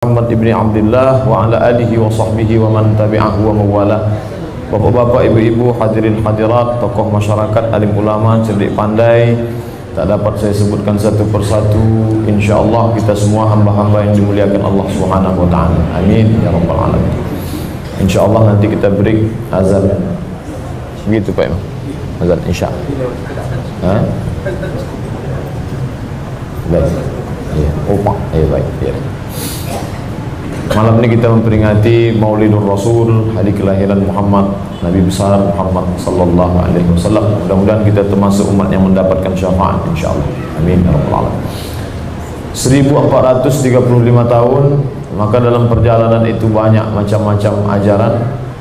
Muhammad ibni Abdullah wa ala alihi wa sahbihi wa man tabi'ahu wa mawala. Bapak-bapak, ibu-ibu, hadirin hadirat, tokoh masyarakat, alim ulama, cerdik pandai, tak dapat saya sebutkan satu persatu. InsyaAllah kita semua hamba-hamba yang dimuliakan Allah Subhanahu wa ta'ala. Amin ya rabbal alamin. InsyaAllah nanti kita break azan. Begitu Pak Imam, azan insyaAllah. Baik. Ya, opak. Ya, baik. Ya. Malam ini kita memperingati Maulidur Rasul, hari kelahiran Muhammad, Nabi besar Muhammad sallallahu alaihi wasallam. Mudah-mudahan kita termasuk umat yang mendapatkan syafaat insyaallah. Amin ya rabbal alamin. 1435 tahun, maka dalam perjalanan itu banyak macam-macam ajaran.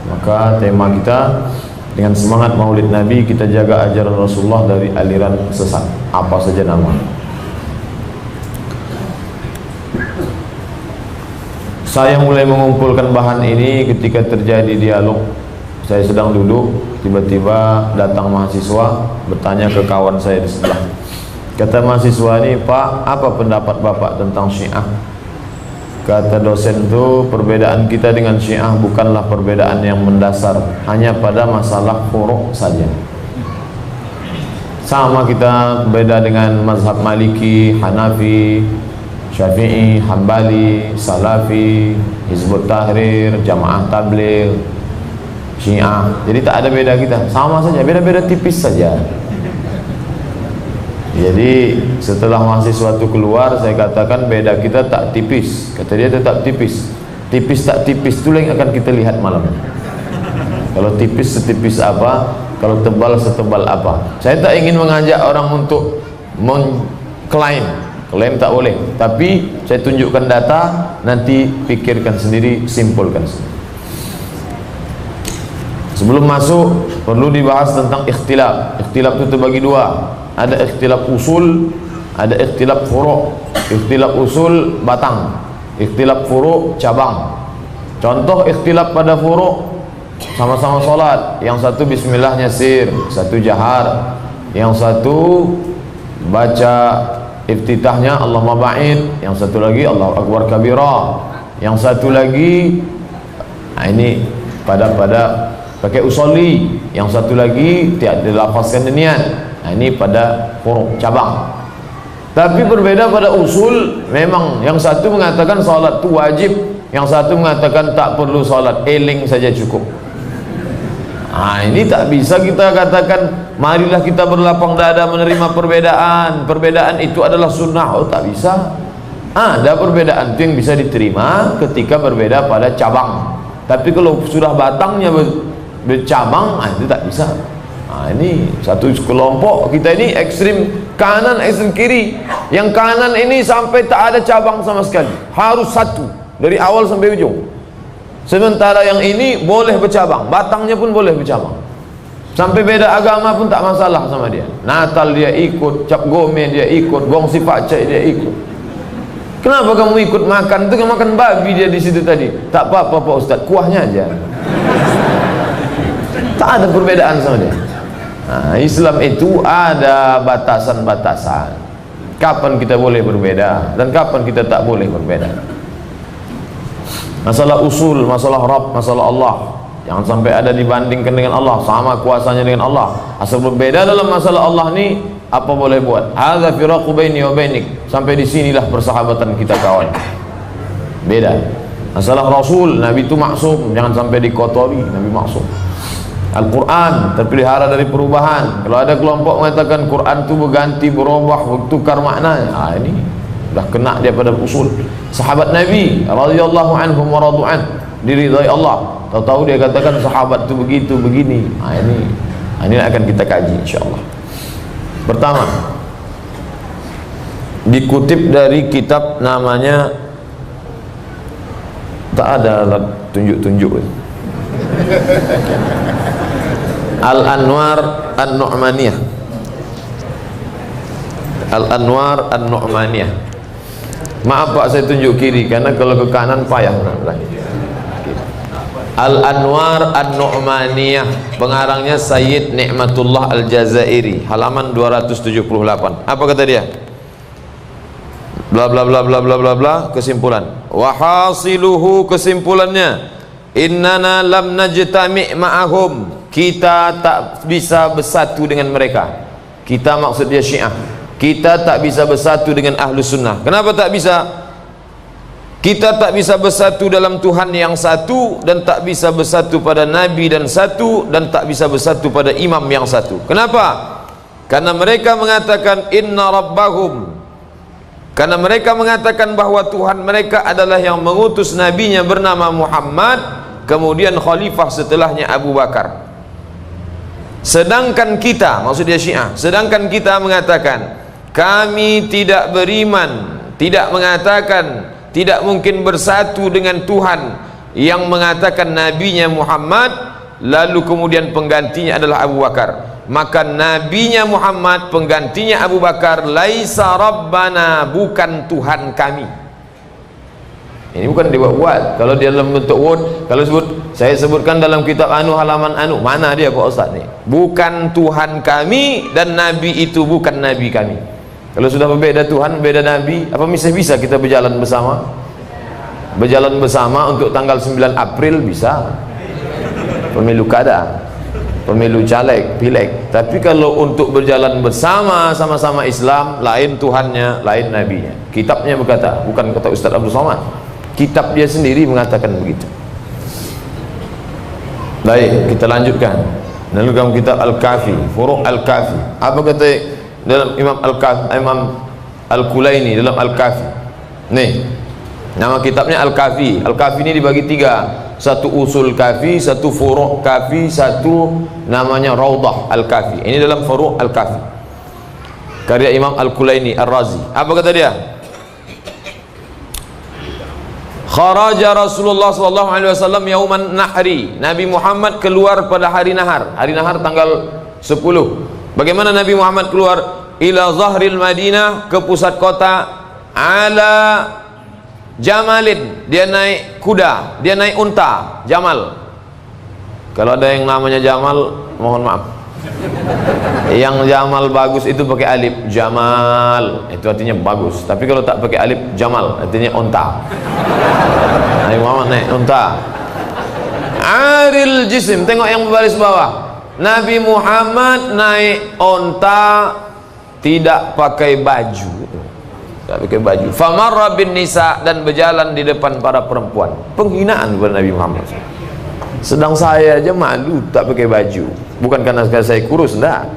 Maka tema kita dengan semangat Maulid Nabi, kita jaga ajaran Rasulullah dari aliran sesat. Apa saja nama? Saya mulai mengumpulkan bahan ini ketika terjadi dialog. Saya sedang duduk, tiba-tiba datang mahasiswa bertanya ke kawan saya di sebelah. Kata mahasiswa ini, "Pak, apa pendapat Bapak tentang Syiah?" Kata dosen itu, perbedaan kita dengan Syiah bukanlah perbedaan yang mendasar, hanya pada masalah furu' saja. Sama kita beda dengan mazhab Maliki, Hanafi, Syafi'i, Hambali, Salafi, Hizbut Tahrir, Jamaah Tabligh, Syiah. Jadi tak ada beda kita, sama saja, beda-beda tipis saja. Jadi setelah mahasiswa itu keluar, saya katakan beda kita tak tipis. Kata dia tetap tipis. Tipis tak tipis itu yang akan kita lihat malam. Kalau tipis setipis apa, kalau tebal setebal apa. Saya tak ingin mengajak orang untuk mengklaim. Klaim tak boleh, tapi saya tunjukkan data, nanti pikirkan sendiri, simpulkan sendiri. Sebelum masuk, perlu dibahas tentang ikhtilaf. Ikhtilaf itu terbagi dua. Ada ikhtilaf usul, ada ikhtilaf furu'. Ikhtilaf usul batang, ikhtilaf furu' cabang. Contoh ikhtilaf pada furu', sama-sama sholat, yang satu bismillahnya sir, satu jahar, yang satu baca iftitahnya Allahumma ba'id, yang satu lagi Allahu akbar kabira, yang satu lagi ini pada pakai usolli, yang satu lagi tidak dilafazkan niat. Ini pada furu' cabang. Tapi berbeda pada usul, memang yang satu mengatakan salat itu wajib, yang satu mengatakan tak perlu salat, eling saja cukup. Ini tak bisa kita katakan marilah kita berlapang dada menerima perbedaan. Perbedaan itu adalah sunnah. Oh, tak bisa. Ada perbedaan itu yang bisa diterima ketika berbeda pada cabang. Tapi kalau sudah batangnya bercabang, itu tak bisa. Ini satu kelompok kita ini ekstrim kanan, ekstrim kiri. Yang kanan ini sampai tak ada cabang sama sekali, harus satu dari awal sampai ujung. Sementara yang ini boleh bercabang, batangnya pun boleh bercabang. Sampai beda agama pun tak masalah sama dia. Natal dia ikut, Cap Gome dia ikut, Gongsi Pakcik dia ikut. Kenapa kamu ikut makan? Itu kan makan babi dia di situ tadi. Tak apa-apa Pak Ustaz, kuahnya aja. Tak ada perbedaan sama dia. Islam itu ada batasan-batasan. Kapan kita boleh berbeda dan kapan kita tak boleh berbeda. Masalah usul, masalah Rabb, masalah Allah, jangan sampai ada dibandingkan dengan Allah, sama kuasanya dengan Allah. Asal berbeda dalam masalah Allah ni, apa boleh buat? Hadza firaqu baini wa bainik. Sampai di sinilah persahabatan kita kawan. Beda. Masalah Rasul, Nabi itu maksum, jangan sampai dikotori, Nabi maksum. Al-Quran terpelihara dari perubahan. Kalau ada kelompok mengatakan Quran itu berganti, berubah, bertukar maknanya, ini dah kena dia pada usul. Sahabat Nabi radhiyallahu anhum wa radu'an, diridhai Allah, tahu-tahu dia katakan sahabat itu begitu begini. Ini akan kita kaji insyaallah. Pertama, dikutip dari kitab namanya, tak ada tunjuk-tunjuk, Al-Anwar An-Nu'maniyah. Al-Anwar An-Nu'maniyah. Maaf Pak, saya tunjuk kiri karena kalau ke kanan payah. Al-Anwar An-Nu'maniyah, pengarangnya Sayyid Ni'matullah Al-Jazairi, halaman 278. Apa kata dia? bla bla bla bla bla bla bla. Kesimpulan, wa hasiluhu, kesimpulannya, innana lam najtami' ma'ahum, kita tak bisa bersatu dengan mereka. Kita maksud dia Syiah. Kita tak bisa bersatu dengan ahlu sunnah. Kenapa tak bisa? Kita tak bisa bersatu dalam Tuhan yang satu, dan tak bisa bersatu pada Nabi dan satu, dan tak bisa bersatu pada imam yang satu. Kenapa? Karena mereka mengatakan inna rabbahum, karena mereka mengatakan bahwa Tuhan mereka adalah yang mengutus nabinya bernama Muhammad, kemudian khalifah setelahnya Abu Bakar. Sedangkan kita, maksudnya Syiah, sedangkan kita mengatakan kami tidak beriman, tidak mengatakan, tidak mungkin bersatu dengan Tuhan yang mengatakan nabinya Muhammad, lalu kemudian penggantinya adalah Abu Bakar. Maka nabinya Muhammad, penggantinya Abu Bakar, laisa rabbana, bukan Tuhan kami. Ini bukan dibuat-buat. Kalau dia dalam bentuk word, kalau saya sebutkan dalam kitab anu halaman anu, mana dia Pak Ustaz nih? Bukan Tuhan kami, dan nabi itu bukan nabi kami. Kalau sudah berbeda Tuhan, berbeda nabi, apa bisa kita berjalan bersama? Berjalan bersama untuk tanggal 9 April bisa. Pemilu kada, pemilu caleg, pileg. Tapi kalau untuk berjalan bersama, sama-sama Islam, lain Tuhannya, lain nabinya. Kitabnya berkata, bukan kata Ustaz Abdul Somad. Kitab dia sendiri mengatakan begitu. Baik, kita lanjutkan. Dalam kitab Al-Kafi, Furu' Al-Kafi. Apa kata dalam Imam Al-Kulaini dalam Al-Kafi? Nih, nama kitabnya Al-Kafi. Al-Kafi ini dibagi 3. Satu usul kafi, satu furu' kafi, satu namanya Raudah Al-Kafi. Ini dalam Furu' Al-Kafi, karya Imam Al-Kulaini Ar-Razi. Apa kata dia? Kharaja Rasulullah sallallahu alaihi wasallam yauman nahri. Nabi Muhammad keluar pada hari nahar. Hari nahar tanggal 10. Bagaimana Nabi Muhammad keluar? Ila zahril Madinah, ke pusat kota, ala jamalin, dia naik kuda, dia naik unta, jamal. Kalau ada yang namanya jamal, mohon maaf. Yang jamal bagus itu pakai alif, jamal, itu artinya bagus. Tapi kalau tak pakai alif, jamal, artinya unta. Nabi Muhammad naik unta. Aril jisim, tengok yang berbaris bawah. Nabi Muhammad naik unta, tidak pakai baju, tidak pakai baju. Famarra bin nisa, dan berjalan di depan para perempuan. Penghinaan kepada Nabi Muhammad. Sedang saya aja malu tak pakai baju. Bukan karena saya kurus, enggak.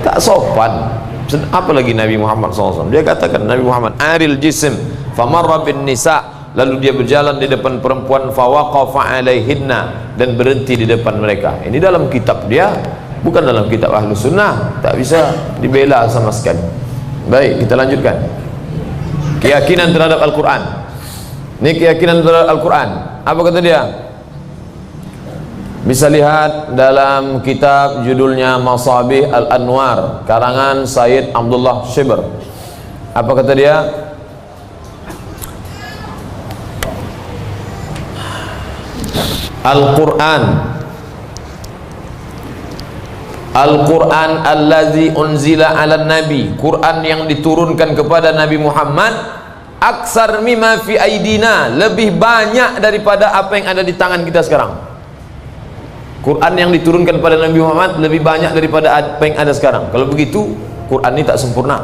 Tak sopan. Apalagi Nabi Muhammad SAW. Dia katakan Nabi Muhammad aril jisim, famarra bin nisa, lalu dia berjalan di depan perempuan, fawaqafa alaihinna, dan berhenti di depan mereka. Ini dalam kitab dia, bukan dalam kitab Ahlu Sunnah. Tak bisa dibela sama sekali. Baik, kita lanjutkan. Keyakinan terhadap Al-Quran. Ini keyakinan terhadap Al-Quran. Apa kata dia? Bisa lihat dalam kitab judulnya Masabih Al-Anwar, karangan Sayyid Abdullah Shibr. Apa kata dia? Al-Quran, Al-Quran allazi unzila ala nabi, Quran yang diturunkan kepada Nabi Muhammad, aksar mimma fi aidina, lebih banyak daripada apa yang ada di tangan kita sekarang. Quran yang diturunkan kepada Nabi Muhammad lebih banyak daripada apa yang ada sekarang. Kalau begitu, Quran ini tak sempurna.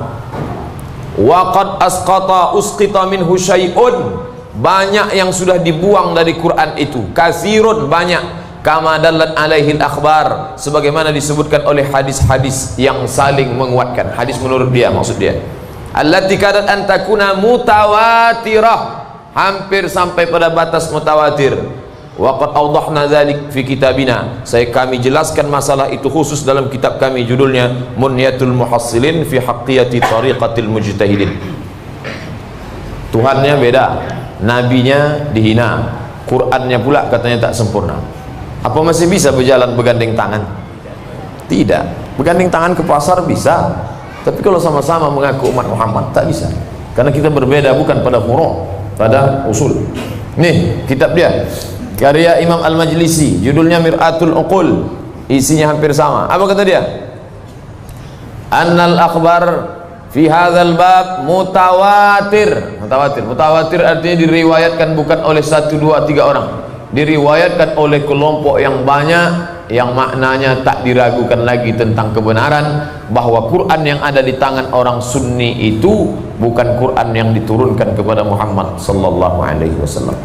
Wa qad asqata usqita minhu syai'un, banyak yang sudah dibuang dari Quran itu. Kasirun, banyak. Kama dallat alaihi al-akhbar, sebagaimana disebutkan oleh hadis-hadis yang saling menguatkan. Hadis menurut dia, maksud dia. Allati kadat an takuna mutawatirah, hampir sampai pada batas mutawatir. Wa qad awdahna dzalik fi kitabina, kami jelaskan masalah itu khusus dalam kitab kami, judulnya Munyatul Muhassilin fi Haqqiyati Tariqatil Mujtahidin. Tuhannya beda, nabinya dihina, Qurannya pula katanya tak sempurna. Apa masih bisa berjalan bergandeng tangan? Tidak. Bergandeng tangan ke pasar bisa, tapi kalau sama-sama mengaku umat Muhammad tak bisa, karena kita berbeda, bukan pada furu', pada usul. Nih kitab dia, karya Imam Al-Majlisi, judulnya Mir'atul Uqul, isinya hampir sama. Apa kata dia? Annal akhbar fi fi hadzal bab mutawatir. Mutawatir artinya diriwayatkan bukan oleh 1, 2, 3 orang, diriwayatkan oleh kelompok yang banyak, yang maknanya tak diragukan lagi tentang kebenaran bahwa Quran yang ada di tangan orang Sunni itu bukan Quran yang diturunkan kepada Muhammad sallallahu alaihi wasallam.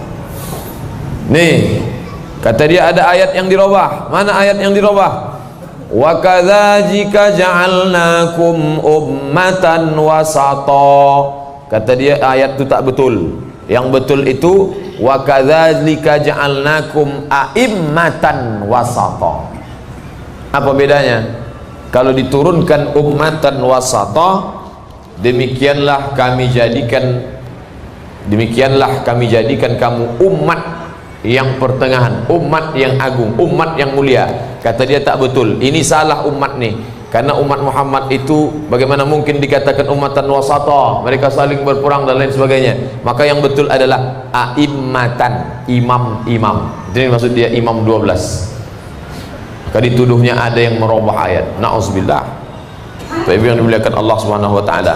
Nih, kata dia ada ayat yang dirubah. Mana ayat yang dirubah? Wa kadzalika ja'alnakum ummatan wasata. Kata dia ayat itu tak betul. Yang betul itu wa kadzalika ja'alnakum a'immatan wasata. Apa bedanya? Kalau diturunkan ummatan wasata, demikianlah kami jadikan kamu umat yang pertengahan, umat yang agung, umat yang mulia. Kata dia tak betul, ini salah umat nih, karena umat Muhammad itu bagaimana mungkin dikatakan umatan wasata, mereka saling berperang dan lain sebagainya. Maka yang betul adalah a'immatan, imam-imam. Jadi maksud dia imam 12. Maka dituduhnya ada yang merubah ayat. Na'udzubillah. Tapi yang dimuliakan Allah Subhanahu wa taala,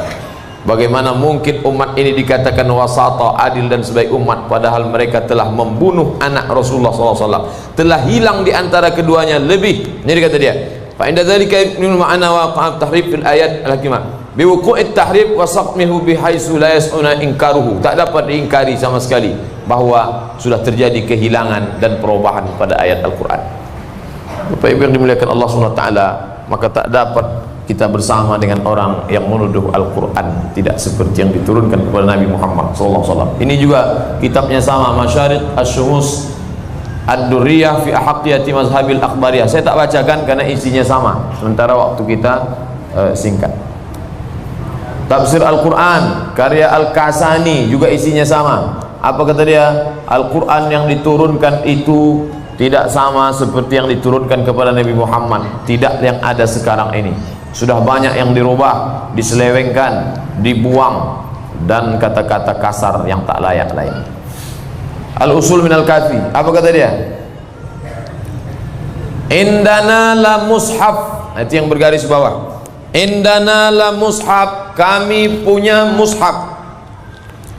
bagaimana mungkin umat ini dikatakan wasata, adil dan sebaik umat, padahal mereka telah membunuh anak Rasulullah SAW, telah hilang di antara keduanya lebih. Ini kata dia, fa inda dzalika ibnul ma'ana waqa'a tahrif fil ayat al-hakimah bi wuqu'it tahrif wa saqmihu bihaitsu la yas'una inkaruhu. Tak dapat diingkari sama sekali bahwa sudah terjadi kehilangan dan perubahan pada ayat Al-Quran. Bapak Ibu yang dimuliakan Allah Subhanahu wa taala, maka tak dapat kita bersama dengan orang yang menuduh Al-Quran tidak seperti yang diturunkan kepada Nabi Muhammad SAW. Ini juga kitabnya sama, Masyarik Asy-Syumus Ad-Durriyah fi Ahaqiyati Mazhabil Akhbariyah. Saya tak bacakan karena isinya sama, sementara waktu kita singkat. Tafsir Al-Quran karya Al-Kasani juga isinya sama. Apa kata dia? Al-Quran yang diturunkan itu tidak sama seperti yang diturunkan kepada Nabi Muhammad, tidak yang ada sekarang ini. Sudah banyak yang dirubah, diselewengkan, dibuang, dan kata-kata kasar yang tak layak lain. Al-Usul Minal Kafi, apa kata dia? Indana la mushaf, itu yang bergaris bawah. Indana la mushaf, kami punya mushaf.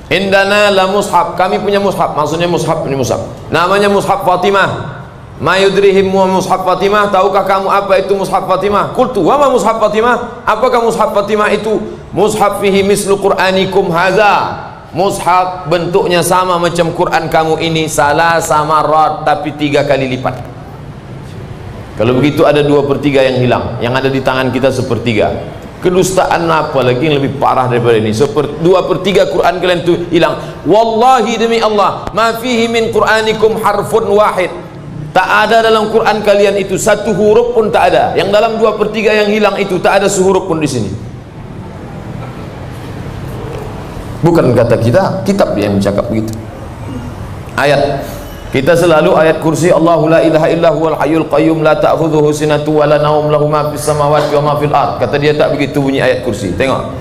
Indana la mushaf, kami punya mushaf. Maksudnya mushaf ini mushaf. Namanya mushaf Fatimah. Mayudrihim wa mushaf Fatimah. Tahukah kamu apa itu mushaf Fatimah? Qultu wa ma mushaf Fatimah? Apakah mushaf Fatimah itu? Mushaf fihi mislu qur'anikum hadza. Mushaf bentuknya sama macam Quran kamu ini, salah sama rad, tapi 3 kali lipat. Kalau begitu ada 2/3 yang hilang. Yang ada di tangan kita 1/3. Kedustaan apa lagi yang lebih parah daripada ini? 2/3 Quran kalian itu hilang. Wallahi demi Allah, ma fihi min qur'anikum harfun wahid. Tak ada dalam Quran kalian itu 1 huruf pun tak ada. Yang dalam 2/3 yang hilang itu tak ada sehuruf pun di sini. Bukan kata kita, kitab dia yang mencakap begitu. Ayat kita selalu ayat kursi, Allahu la ilaha illa huwal hayyul qayyum la ta'khudhuhu sinatun wa la nawm lahu ma fis samawati wa ma fil ard. Kata dia tak begitu bunyi ayat kursi. Tengok,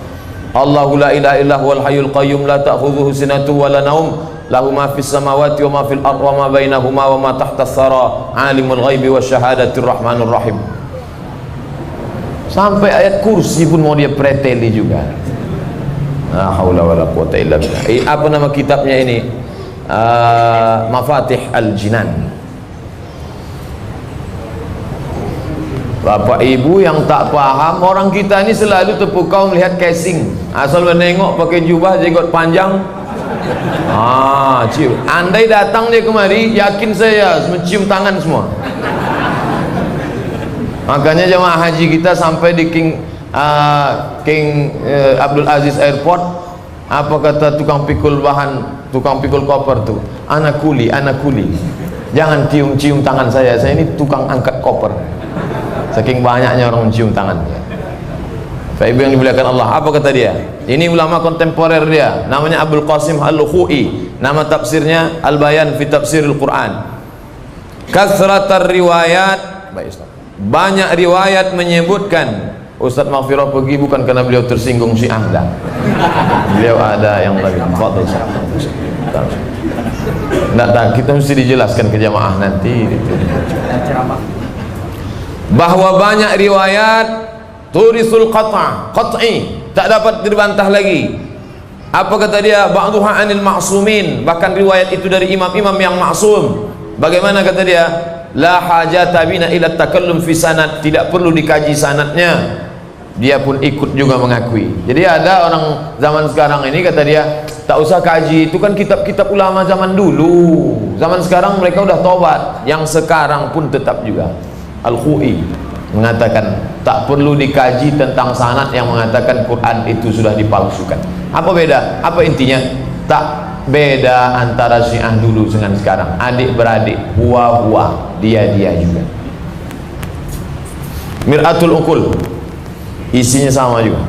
Allahu la ilaha illa huwal hayyul qayyum la ta'khudhuhu sinatun wa la nawm lahu ma fis samawati wa ma fil ard wa ma bainahuma wa ma tahta tsara alimul ghaibi wasyahadatir rahmanur rahim. Sampai ayat kursi pun mau dia preteli juga. La haula wala quwata illa billah. Apa nama kitabnya ini? Mafatih Al-Jinan. Bapak ibu yang tak paham, orang kita ini selalu terpukau melihat casing, asal menengok pakai jubah jenggot panjang, cium. Andai datang dia kemari, yakin saya mencium tangan semua. Makanya jemaah haji kita sampai di King Abdul Aziz Airport, apa kata tukang pikul bahan, tukang pikul koper tuh, anak kuli, jangan cium-cium tangan saya ini tukang angkat koper. Saking banyaknya orang mencium tangan. Pak Ibu yang dimuliakan Allah, apa kata dia? Ini ulama kontemporer dia, namanya Abdul Qasim Al-Lukhu'i. Nama tafsirnya Al-Bayan fi Tafsiril Quran. Kathratar riwayat, banyak riwayat menyebutkan. Ustaz Maghfirah pergi bukan karena beliau tersinggung Syiah, enggak. Beliau ada yang lebih fadhil. Enggak, kita mesti dijelaskan ke jamaah nanti. Bahwa banyak riwayat turisul qat'i, tak dapat dibantah lagi. Apa kata dia? Ba'dhuha 'anil ma'sumin, bahkan riwayat itu dari imam-imam yang maksum. Bagaimana kata dia? La hajata bina ila takallum fi sanad, tidak perlu dikaji sanadnya. Dia pun ikut juga mengakui. Jadi ada orang zaman sekarang ini kata dia, tak usah kaji, itu kan kitab-kitab ulama zaman dulu. Zaman sekarang mereka udah tobat. Yang sekarang pun tetap juga. Al-Khu'i mengatakan tak perlu dikaji tentang sanad yang mengatakan Quran itu sudah dipalsukan. Apa beda? Apa intinya? Tak beda antara Syiah dulu dengan sekarang. Adik beradik, huwa dia juga. Mir'atul Uqul, isinya sama juga.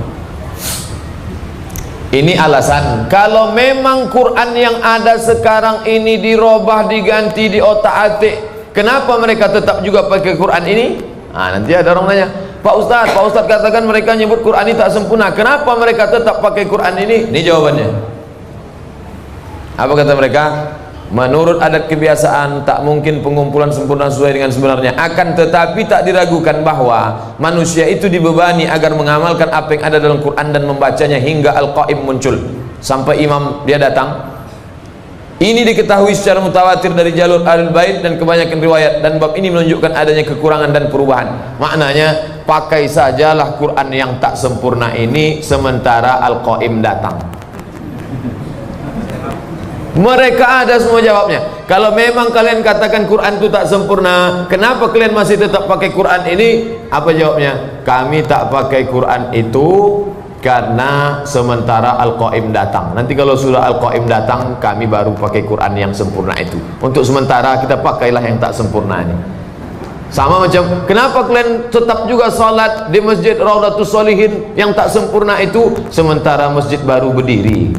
Ini alasan kalau memang Quran yang ada sekarang ini dirubah, diganti, di otak-atik, kenapa mereka tetap juga pakai Quran ini? Nanti ada orang nanya, Pak Ustadz katakan mereka nyebut Quran ini tak sempurna, kenapa mereka tetap pakai Quran ini? Ini jawabannya. Apa kata mereka? Menurut adat kebiasaan tak mungkin pengumpulan sempurna sesuai dengan sebenarnya, akan tetapi tak diragukan bahwa manusia itu dibebani agar mengamalkan apa yang ada dalam Quran dan membacanya hingga Al-Qaim muncul, sampai imam dia datang. Ini diketahui secara mutawatir dari jalur Ahlul Bait dan kebanyakan riwayat, dan bab ini menunjukkan adanya kekurangan dan perubahan. Maknanya pakai sajalah Quran yang tak sempurna ini sementara Al-Qaim datang. Mereka ada semua jawabnya. Kalau memang kalian katakan Quran itu tak sempurna, kenapa kalian masih tetap pakai Quran ini? Apa jawabnya? Kami tak pakai Quran itu karena sementara Al-Qaim datang. Nanti kalau sudah Al-Qaim datang, kami baru pakai Quran yang sempurna itu. Untuk sementara kita pakailah yang tak sempurna ini. Sama macam, kenapa kalian tetap juga salat di Masjid Raudhatus Shalihin yang tak sempurna itu sementara masjid baru berdiri?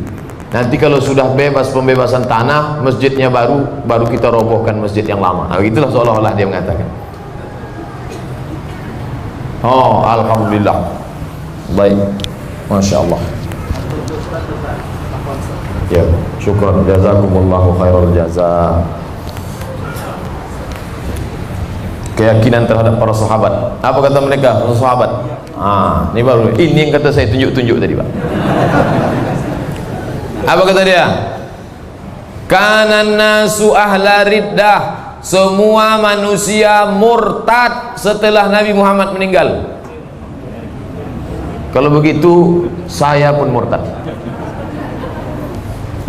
Nanti kalau sudah bebas pembebasan tanah, masjidnya baru kita robohkan masjid yang lama. Itulah seolah-olah dia mengatakan. Oh, alhamdulillah. Baik. Masya Allah. Ya, syukran, jazakumullahu khairal jaza. Keyakinan terhadap para sahabat. Apa kata mereka? Para sahabat. Ini baru. Ini yang kata saya tunjuk-tunjuk tadi, Pak. Apa kata dia? Kanan nasu ahla riddah, semua manusia murtad setelah Nabi Muhammad meninggal. Kalau begitu saya pun murtad.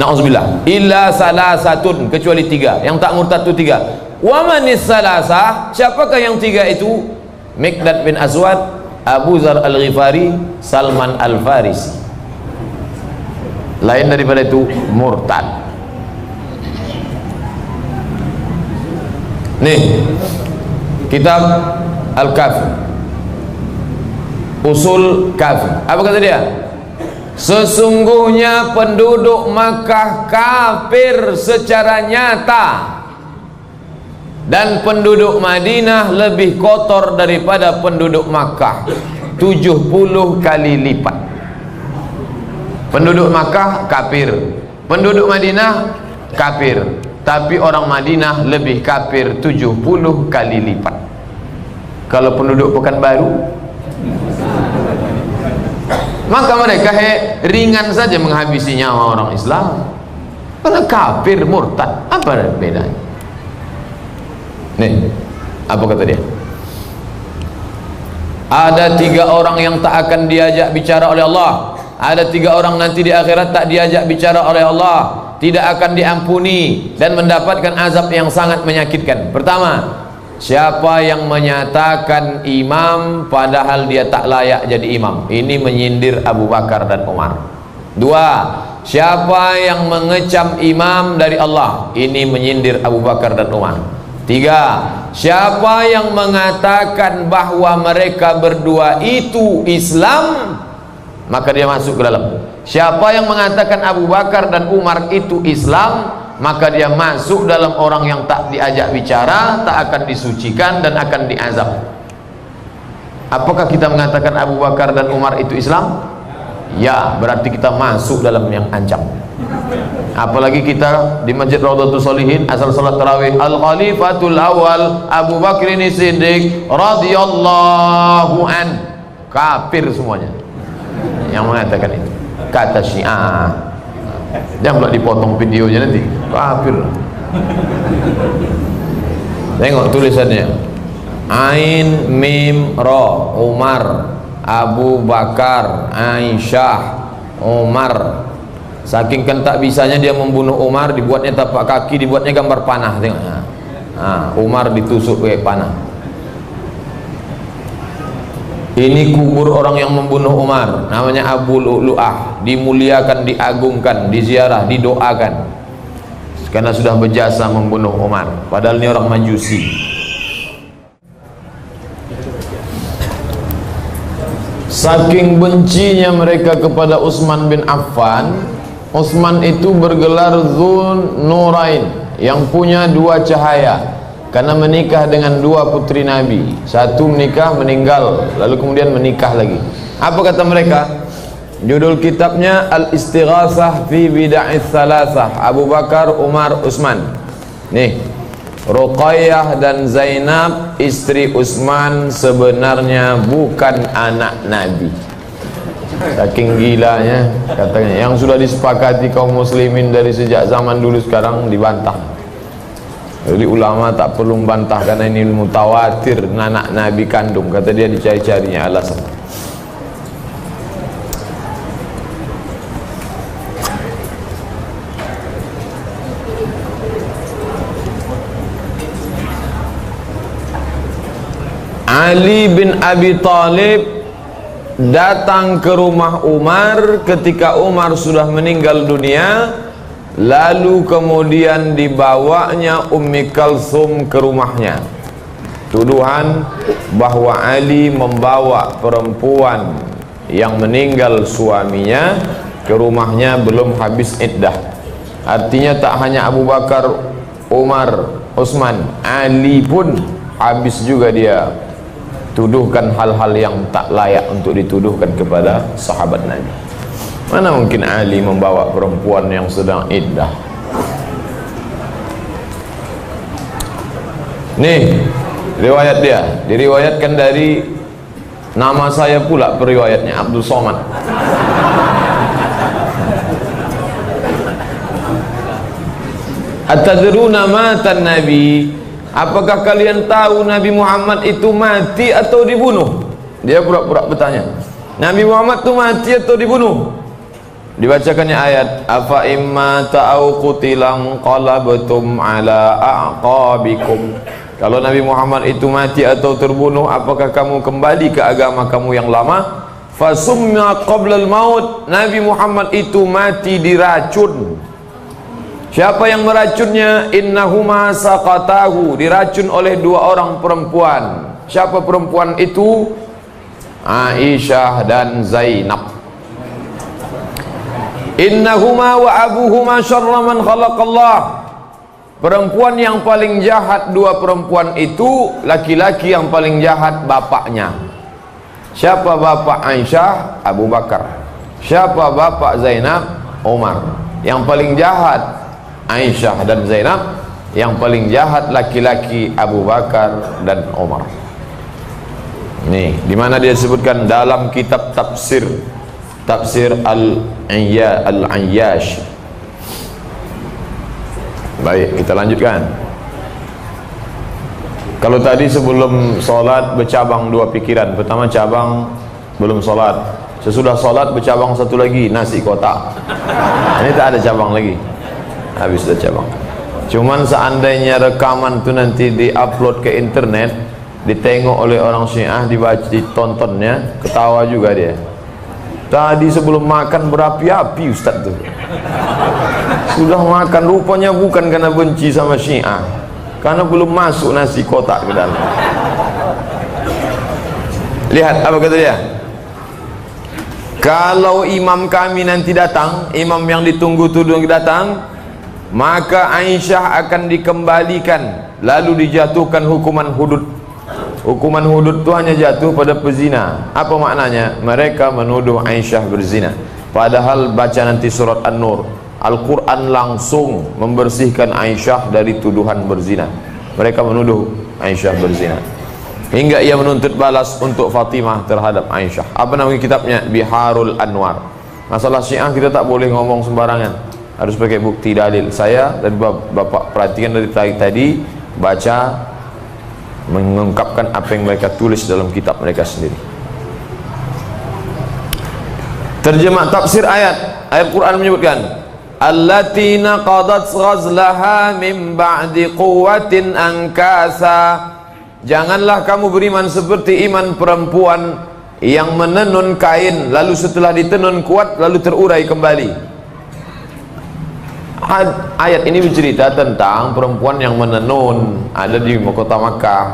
Na'udzubillah. Illa salasatun, kecuali tiga. Yang tak murtad itu tiga. Wa manis salasah, siapakah yang tiga itu? Miqdad bin Aswad, Abu Dzar Al-Ghifari, Salman Al-Farisi. Lain daripada itu murtad. Nih, kitab Al-Kafi, Usul Kafi. Apa kata dia? Sesungguhnya penduduk Makkah kafir secara nyata, dan penduduk Madinah lebih kotor daripada penduduk Makkah 70 kali lipat. Penduduk Makkah kafir, penduduk Madinah kafir, tapi orang Madinah lebih kafir 70 kali lipat. Kalau penduduk Pekanbaru, maka mereka ringan saja menghabisi nyawa orang Islam. Karena kafir, murtad, apa bedanya? Nih, apa kata dia? Ada tiga orang yang tak akan diajak bicara oleh Allah. Ada tiga orang nanti di akhirat tak diajak bicara oleh Allah, tidak akan diampuni dan mendapatkan azab yang sangat menyakitkan. Pertama, siapa yang menyatakan imam padahal dia tak layak jadi imam. Ini menyindir Abu Bakar dan Umar. Dua, siapa yang mengecam imam dari Allah. Ini menyindir Abu Bakar dan Umar. Tiga, siapa yang mengatakan bahwa mereka berdua itu Islam, maka dia masuk ke dalam. Siapa yang mengatakan Abu Bakar dan Umar itu Islam, maka dia masuk dalam orang yang tak diajak bicara, tak akan disucikan dan akan diazab. Apakah kita mengatakan Abu Bakar dan Umar itu Islam? Ya, berarti kita masuk dalam yang ancam. Apalagi kita di Masjid Raudhatus Shalihin asal salat tarawih, Al-Khalifatul Awal Abu Bakr Siddiq radhiyallahu an, kafir semuanya. yang mengatakan itu, kata Syiah. Jangan pula dipotong videonya nanti kafir. Tengok tulisannya, Ain Mim Ro, Umar, Abu Bakar, Aisyah, Umar. Saking kan tak bisanya dia membunuh Umar, dibuatnya tapak kaki, dibuatnya gambar panah. Tengok, Umar ditusuk pakai panah. Ini kubur orang yang membunuh Umar, namanya Abu Lu'lu'ah, dimuliakan, diagungkan, diziarah, didoakan, karena sudah berjasa membunuh Umar. Padahal ini orang Majusi. Saking bencinya mereka kepada Utsman bin Affan, Utsman itu bergelar Dzun Nurain, yang punya dua cahaya, karena menikah dengan dua putri Nabi. Satu menikah, meninggal, lalu kemudian menikah lagi. Apa kata mereka? Judul kitabnya Al-Istighatsah fi Bid'is Salasah, Abu Bakar, Umar, Utsman. Nih, Ruqayyah dan Zainab istri Utsman sebenarnya bukan anak Nabi. Saking gilanya katanya, yang sudah disepakati kaum muslimin dari sejak zaman dulu, sekarang dibantah. Jadi ulama tak perlu membantah karena ini mutawatir, anak Nabi kandung. Kata dia, dicari-carinya alasan. Ali bin Abi Thalib datang ke rumah Umar ketika Umar sudah meninggal dunia, lalu kemudian dibawanya Ummi Kalsum ke rumahnya. Tuduhan bahwa Ali membawa perempuan yang meninggal suaminya ke rumahnya belum habis iddah. Artinya tak hanya Abu Bakar, Umar, Utsman, Ali pun habis juga dia tuduhkan hal-hal yang tak layak untuk dituduhkan kepada sahabat Nabi. Mana mungkin Ali membawa perempuan yang sedang iddah? Nih riwayat dia, diriwayatkan dari nama saya pula periwayatnya, Abdul Somad. Atadruna matan Nabi, apakah kalian tahu Nabi Muhammad itu mati atau dibunuh? Dia pura-pura bertanya, Nabi Muhammad itu mati atau dibunuh? Dibacakannya ayat, afa imma ta'au qutilang qalabtum ala a'qabikum. Kalau Nabi Muhammad itu mati atau terbunuh, apakah kamu kembali ke agama kamu yang lama? Fasumma qablal maut, Nabi Muhammad itu mati diracun. Siapa yang meracunnya? Innahuma saqatahu, diracun oleh dua orang perempuan. Siapa perempuan itu? Aisyah dan Zainab. Innahuma wa abuhuma syarra man khalaqallah. Perempuan yang paling jahat dua perempuan itu, laki-laki yang paling jahat bapaknya. Siapa bapak Aisyah? Abu Bakar. Siapa bapak Zainab? Umar. Yang paling jahat Aisyah dan Zainab, yang paling jahat laki-laki Abu Bakar dan Umar. Nih, di mana dia sebutkan dalam kitab tafsir Al-Ayyash. Baik, kita lanjutkan. Kalau tadi sebelum sholat bercabang dua pikiran. Pertama cabang belum sholat, sesudah sholat bercabang satu lagi, nasi kotak. Ini tak ada cabang lagi, habis sudah cabang. Cuman seandainya rekaman itu nanti diupload ke internet, ditengok oleh orang Syiah, dibaca, ditontonnya, ketawa juga dia. Tadi sebelum makan berapi-api Ustaz tuh. Sudah makan, rupanya bukan karena benci sama Syiah, karena belum masuk nasi kotak ke dalam. Lihat apa kata dia. Kalau imam kami nanti datang, imam yang ditunggu-tunggu datang, maka Aisyah akan dikembalikan, lalu dijatuhkan hukuman hudud. Hukuman hudud itu hanya jatuh pada pezina. Apa maknanya? Mereka menuduh Aisyah berzina, padahal baca nanti surat An-Nur, Al-Quran langsung membersihkan Aisyah dari tuduhan berzina. Mereka menuduh Aisyah berzina. hingga ia menuntut balas untuk Fatimah terhadap Aisyah. Apa nama kitabnya? Biharul Anwar. Masalah Syiah kita tak boleh ngomong sembarangan, harus pakai bukti dalil. Saya dan bapak perhatikan dari tadi baca, mengungkapkan apa yang mereka tulis dalam kitab mereka sendiri. Terjemah tafsir ayat Quran menyebutkan allati naqadat ghazlaha min ba'di quwwatin ankasa. Janganlah kamu beriman seperti iman perempuan yang menenun kain lalu setelah ditenun kuat lalu terurai kembali. Ayat ini bercerita tentang perempuan yang menenun, ada di kota Makkah,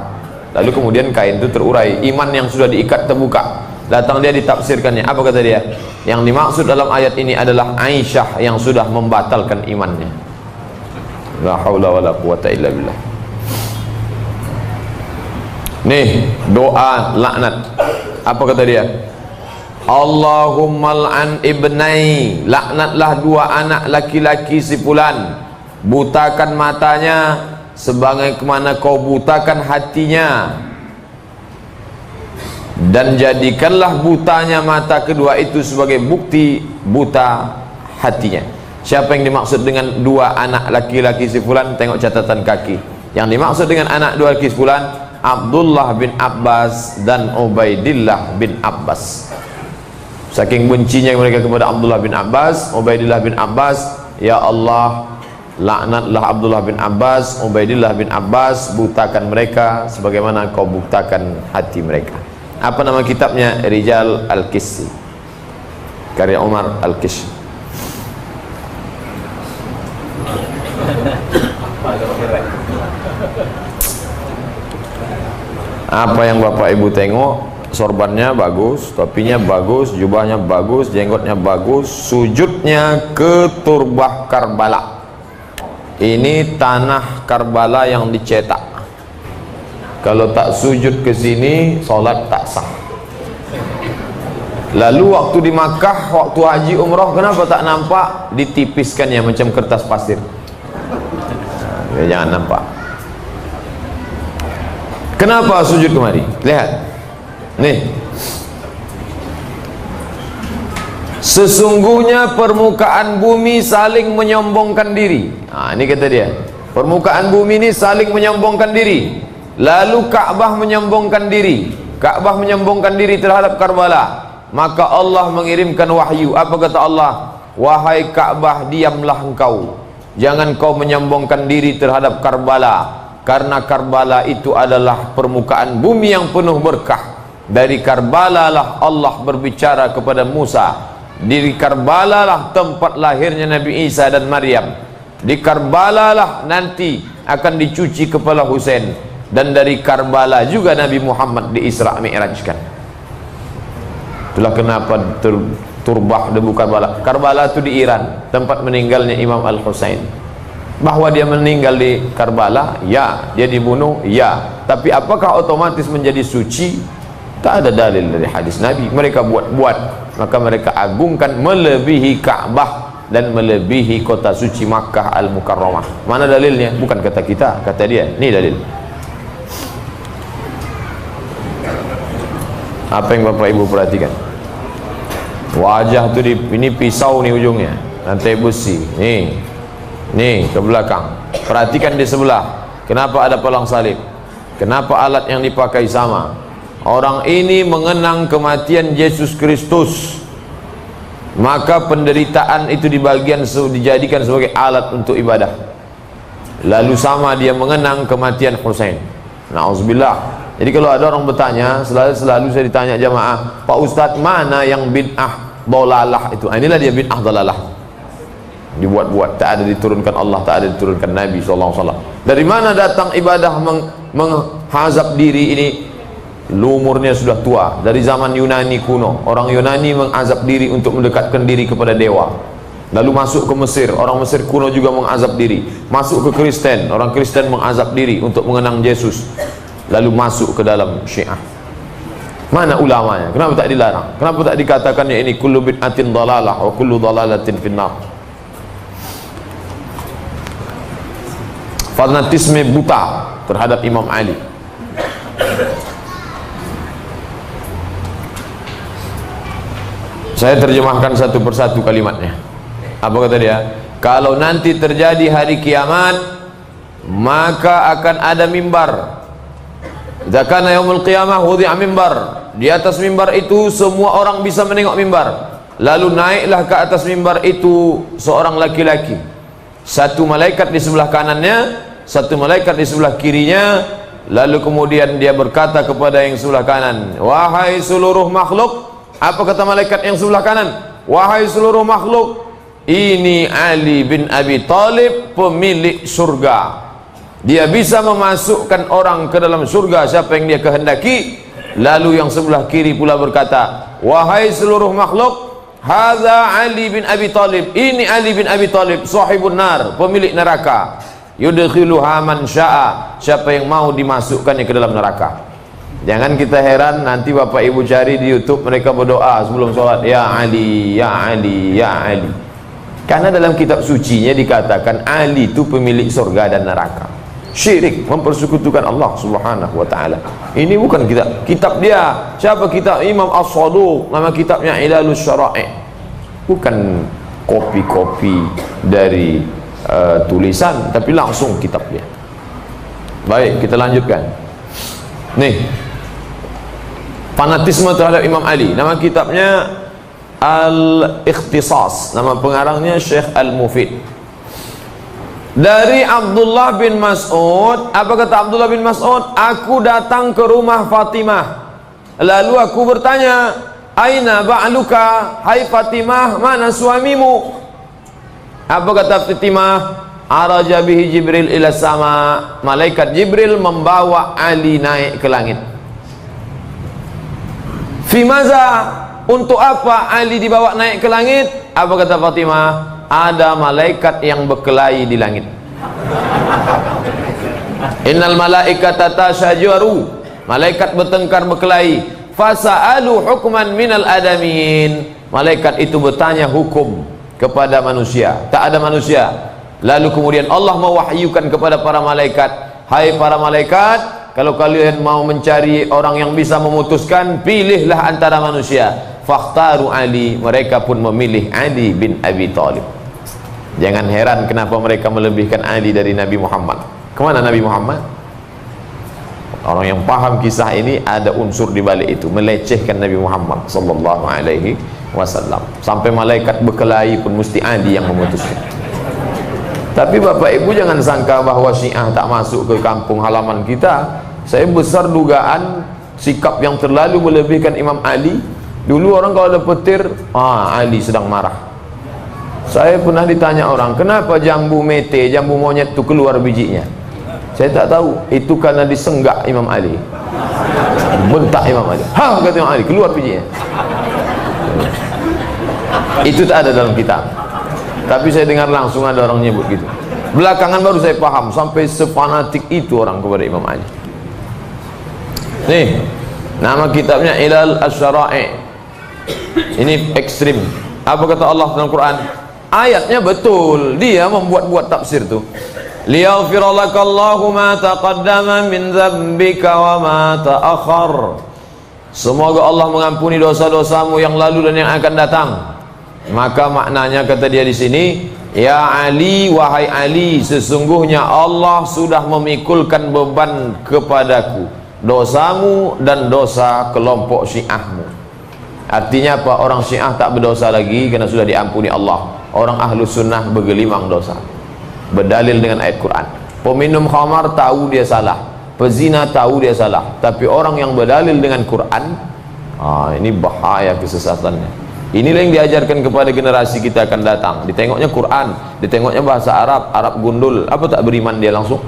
lalu kemudian kain itu terurai, iman yang sudah diikat terbuka. Datang dia ditafsirkannya, apa kata dia? Yang dimaksud dalam ayat ini adalah Aisyah yang sudah membatalkan imannya. La haula wala quwata illa billah. Nih doa laknat, apa kata dia? Allahumma al'an ibnai, laknatlah dua anak laki-laki si fulan, butakan matanya sebagaimana kau butakan hatinya, dan jadikanlah butanya mata kedua itu sebagai bukti buta hatinya. Siapa yang dimaksud dengan dua anak laki-laki si fulan? Tengok catatan kaki. Yang dimaksud dengan anak dua laki si fulan, Abdullah bin Abbas dan Ubaidillah bin Abbas. Saking bencinya mereka kepada Abdullah bin Abbas, Ubaidillah bin Abbas, ya Allah, laknatlah Abdullah bin Abbas, Ubaidillah bin Abbas, butakan mereka sebagaimana kau butakan hati mereka. Apa nama kitabnya? Rijal Al-Qissi, karya Umar Al-Qissi. Apa yang bapak ibu tengok, sorbannya bagus, topinya bagus, jubahnya bagus, jenggotnya bagus, sujudnya ke turbah Karbala. Ini tanah Karbala yang dicetak. Kalau tak sujud ke sini, solat tak sah. Lalu waktu di Makkah, waktu haji umrah, kenapa tak nampak? Ditipiskannya macam kertas pasir. Nah, jangan nampak. Kenapa sujud kemari? Lihat. Nih. Sesungguhnya permukaan bumi saling menyombongkan diri. Nah, ini kata dia. Permukaan bumi ini saling menyombongkan diri. Lalu Ka'bah menyombongkan diri. Ka'bah menyombongkan diri terhadap Karbala. Maka Allah mengirimkan wahyu. Apa kata Allah? Wahai Ka'bah, diamlah engkau. Jangan kau menyombongkan diri terhadap Karbala. Karena Karbala itu adalah permukaan bumi yang penuh berkah. Dari Karbala lah Allah berbicara kepada Musa. Di Karbala lah tempat lahirnya Nabi Isa dan Maryam. Di Karbala lah nanti akan dicuci kepala Husain. Dan dari Karbala juga Nabi Muhammad di Isra Mi'rajkan. Itulah kenapa turbah debu Karbala. Karbala itu di Iran, tempat meninggalnya Imam Al-Husain. Bahwa dia meninggal di Karbala, ya. Dia dibunuh, ya. Tapi apakah otomatis menjadi suci? Tak ada dalil dari hadis Nabi. Mereka buat-buat, maka mereka agungkan melebihi Ka'bah dan melebihi kota suci Makkah Al-Mukarramah. Mana dalilnya? Bukan kata kita, kata dia. Ini dalil. Apa yang bapak ibu perhatikan? Wajah tu ini pisau nih ujungnya, rantai besi. Nih ke belakang. Perhatikan di sebelah. Kenapa ada palang salib? Kenapa alat yang dipakai sama? Orang ini mengenang kematian Yesus Kristus. Maka penderitaan itu dijadikan sebagai alat untuk ibadah. Lalu sama dia mengenang kematian Husain. Na'udzubillah. Jadi kalau ada orang bertanya, selalu saya ditanya jamaah, Pak Ustadz, mana yang bid'ah dolalah itu? Inilah dia bid'ah dolalah. Dibuat-buat, tak ada diturunkan Allah, tak ada diturunkan Nabi SAW. Dari mana datang ibadah menghazab diri ini? Lumurnya sudah tua, dari zaman Yunani kuno. Orang Yunani mengazab diri untuk mendekatkan diri kepada dewa. Lalu masuk ke Mesir, orang Mesir kuno juga mengazab diri. Masuk ke Kristen, orang Kristen mengazab diri untuk mengenang Yesus. Lalu masuk ke dalam Syiah. Mana ulamanya? Kenapa tak dilarang? Kenapa tak dikatakannya ini kullu bid'atin dalalah wa kullu dalalatin finnar? Fanatisme buta terhadap Imam Ali. Saya terjemahkan satu persatu kalimatnya. Apa kata dia? Kalau nanti terjadi hari kiamat, maka akan ada mimbar. Zakana yaumul qiyamah wudi'a mimbar. Di atas mimbar itu semua orang bisa menengok mimbar. Lalu naiklah ke atas mimbar itu seorang laki-laki. Satu malaikat di sebelah kanannya, satu malaikat di sebelah kirinya. Lalu kemudian dia berkata kepada yang sebelah kanan, wahai seluruh makhluk. Apa kata malaikat yang sebelah kanan? Wahai seluruh makhluk, ini Ali bin Abi Thalib, pemilik surga. Dia bisa memasukkan orang ke dalam surga siapa yang dia kehendaki. Lalu yang sebelah kiri pula berkata, wahai seluruh makhluk, hadza Ali bin Abi Thalib, ini Ali bin Abi Thalib, sahibun nar, pemilik neraka. Yudkhiluha man syaa, siapa yang mau dimasukkannya ke dalam neraka. Jangan kita heran nanti bapak ibu cari di YouTube mereka berdoa sebelum sholat, ya Ali, ya Ali, ya Ali. Karena dalam kitab sucinya dikatakan Ali itu pemilik surga dan neraka. Syirik, mempersekutukan Allah subhanahu wa ta'ala. Ini bukan kitab dia. Siapa kitab? Imam As-Saduq, nama kitabnya Ilalus Syara'i'. Bukan kopi-kopi dari tulisan, tapi langsung kitab dia. Baik, kita lanjutkan. Nih, fanatisme terhadap Imam Ali. Nama kitabnya Al-Ikhtisas, nama pengarangnya Syekh Al-Mufid. Dari Abdullah bin Mas'ud, apa kata Abdullah bin Mas'ud? Aku datang ke rumah Fatimah, lalu aku bertanya, aina ba'luka, hai Fatimah, mana suamimu? Apa kata Fatimah? Araja bihi Jibril ila sama, malaikat Jibril membawa Ali naik ke langit. Fimaza, untuk apa Ali dibawa naik ke langit? Apa kata Fatimah? Ada malaikat yang berkelahi di langit. Innal malaikata tashajaru, malaikat bertengkar berkelahi. Fasa'alu hukman minal adamin, malaikat itu bertanya hukum kepada manusia. Tak ada manusia. Lalu kemudian Allah mewahyukan kepada para malaikat, hai para malaikat, kalau kalian mau mencari orang yang bisa memutuskan, pilihlah antara manusia. Fakhtaru Ali, mereka pun memilih Ali bin Abi Thalib. Jangan heran kenapa mereka melebihkan Ali dari Nabi Muhammad. Kemana Nabi Muhammad? Orang yang paham kisah ini ada unsur di balik itu, melecehkan Nabi Muhammad sallallahu alaihi wasallam. Sampai malaikat berkelahi pun mesti Ali yang memutuskan. Tapi bapak ibu jangan sangka bahwa Syiah tak masuk ke kampung halaman kita. Saya besar dugaan sikap yang terlalu melebihkan Imam Ali. Dulu orang kalau ada petir, Ali sedang marah. Saya pernah ditanya orang, kenapa jambu mete, jambu monyet itu keluar bijinya? Saya tak tahu. Itu karena disenggak Imam Ali. Bentak Imam Ali. Ha, kata Imam Ali, keluar bijinya. Itu tak ada dalam kitab. Tapi saya dengar langsung ada orang nyebut gitu. Belakangan baru saya paham sampai sepanatik itu orang kepada Imam Ali. Nih, nama kitabnya Ilal Asy-Syara'i'. Ini ekstrim. Apa kata Allah dalam Quran? Ayatnya betul, dia membuat-buat tafsir tuh. Liyaghfira lakallahu ma taqaddama min dzambika wa ma ta'akhkhar. Semoga Allah mengampuni dosa-dosamu yang lalu dan yang akan datang. Maka maknanya kata dia di sini, ya Ali, wahai Ali, sesungguhnya Allah sudah memikulkan beban kepadaku, dosamu dan dosa kelompok Syiahmu. Artinya apa? Orang Syiah tak berdosa lagi karena sudah diampuni Allah. Orang ahlu sunnah bergelimang dosa, berdalil dengan ayat Quran. Peminum khamar tahu dia salah, pezina tahu dia salah, tapi orang yang berdalil dengan Quran, ini bahaya kesesatannya. Inilah yang diajarkan kepada generasi kita akan datang. Ditengoknya Quran, ditengoknya bahasa Arab, Arab gundul, apa tak beriman dia langsung?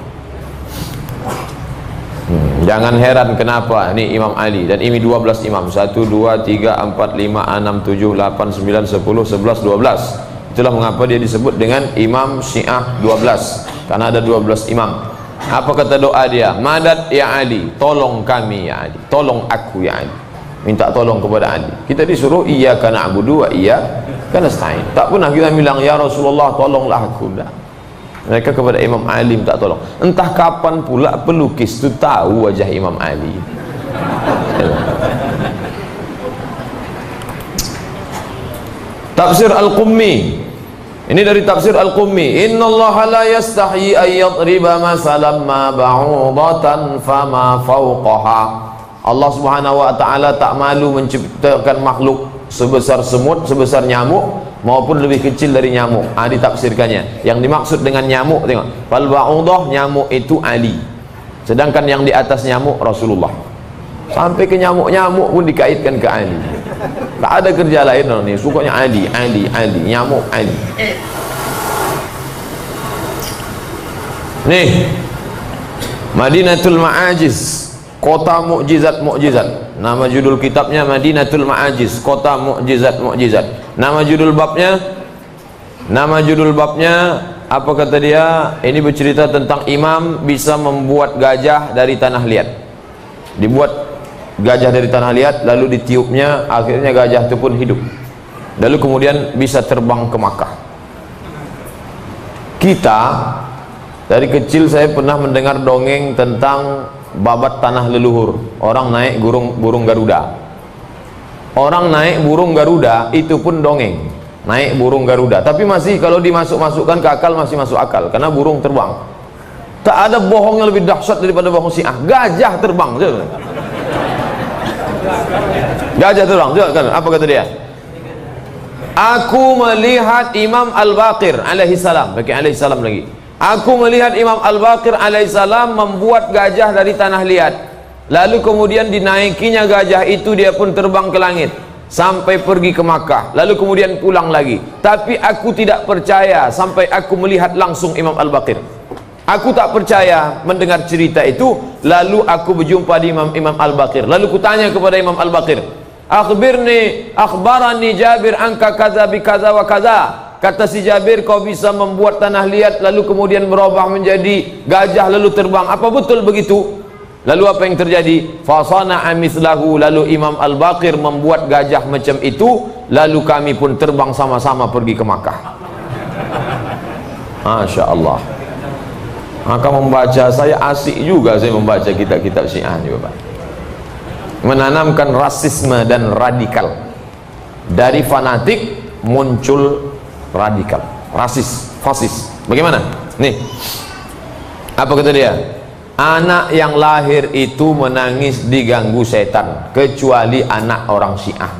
Jangan heran kenapa ini Imam Ali dan ini 12 imam, 1, 2, 3, 4, 5, 6, 7, 8, 9, 10, 11, 12. Itulah mengapa dia disebut dengan Imam Syiah 12, karena ada 12 imam. Apa kata doa dia? Madad ya Ali, tolong kami ya Ali, tolong aku ya Ali. Minta tolong kepada Ali. Kita disuruh iyyaka na'budu wa iyyaka nasta'in. Tak pernah kita bilang ya Rasulullah tolonglah aku. Dah. Mereka kepada Imam Ali minta tolong. Entah kapan pula pelukis itu tahu wajah Imam Ali. Tafsir Al-Qummi. Ini dari tafsir Al-Qummi. Innallaha la yastahyi an yadriba masalan ma ba'udatan fama fawqaha. Allah Subhanahu wa taala tak malu menciptakan makhluk sebesar semut, sebesar nyamuk maupun lebih kecil dari nyamuk. Ditafsirkannya. Yang dimaksud dengan nyamuk, tengok. Fal ba'udah, nyamuk itu Ali. Sedangkan yang di atas nyamuk Rasulullah. Sampai ke nyamuk-nyamuk pun dikaitkan ke Ali. Tak ada kerja lain orang ni, sukanya Ali, nyamuk Ali. Nih, Madinatul Ma'ajiz, kota mukjizat. Nama judul kitabnya Madinatul Ma'ajiz, kota mukjizat. Nama judul babnya apa kata dia? Ini bercerita tentang imam bisa membuat gajah dari tanah liat. Dibuat gajah dari tanah liat, lalu ditiupnya, akhirnya gajah itu pun hidup, lalu kemudian bisa terbang ke Makkah. Kita dari kecil, saya pernah mendengar dongeng tentang babat tanah leluhur. Orang naik burung Garuda. Orang naik burung Garuda itu pun dongeng, naik burung Garuda, tapi masih kalau dimasukkan ke akal masih masuk akal, karena burung terbang. Tak ada bohong yang lebih dahsyat daripada bohong Syiah. Gajah terbang. Gajah terbang, kan? Apa kata dia? Aku melihat Imam Al-Baqir alaihi salam, pakai alaihi salam lagi. Aku melihat Imam Al-Baqir alaihi salam membuat gajah dari tanah liat. Lalu kemudian dinaikinya gajah itu, dia pun terbang ke langit sampai pergi ke Makkah. Lalu kemudian pulang lagi. Tapi aku tidak percaya sampai aku melihat langsung Imam Al-Baqir. Aku tak percaya mendengar cerita itu. Lalu aku berjumpa di Imam Al-Baqir. Lalu kutanya kepada Imam Al-Baqir, akhbarani Jabir angka kaza bi kaza wa kaza. Kata si Jabir, kau bisa membuat tanah liat lalu kemudian berubah menjadi gajah lalu terbang. Apa betul begitu? Lalu apa yang terjadi? Fasana'a mislahu. Lalu Imam Al-Baqir membuat gajah macam itu. Lalu kami pun terbang sama-sama pergi ke Makkah. Masya Allah. Maka membaca, saya asik juga saya membaca kitab-kitab Syiah juga, Pak. Menanamkan rasisme dan radikal. Dari fanatik muncul radikal, rasis, fasis. Bagaimana? Nih, apa kata dia? Anak yang lahir itu menangis diganggu setan, kecuali anak orang Syiah.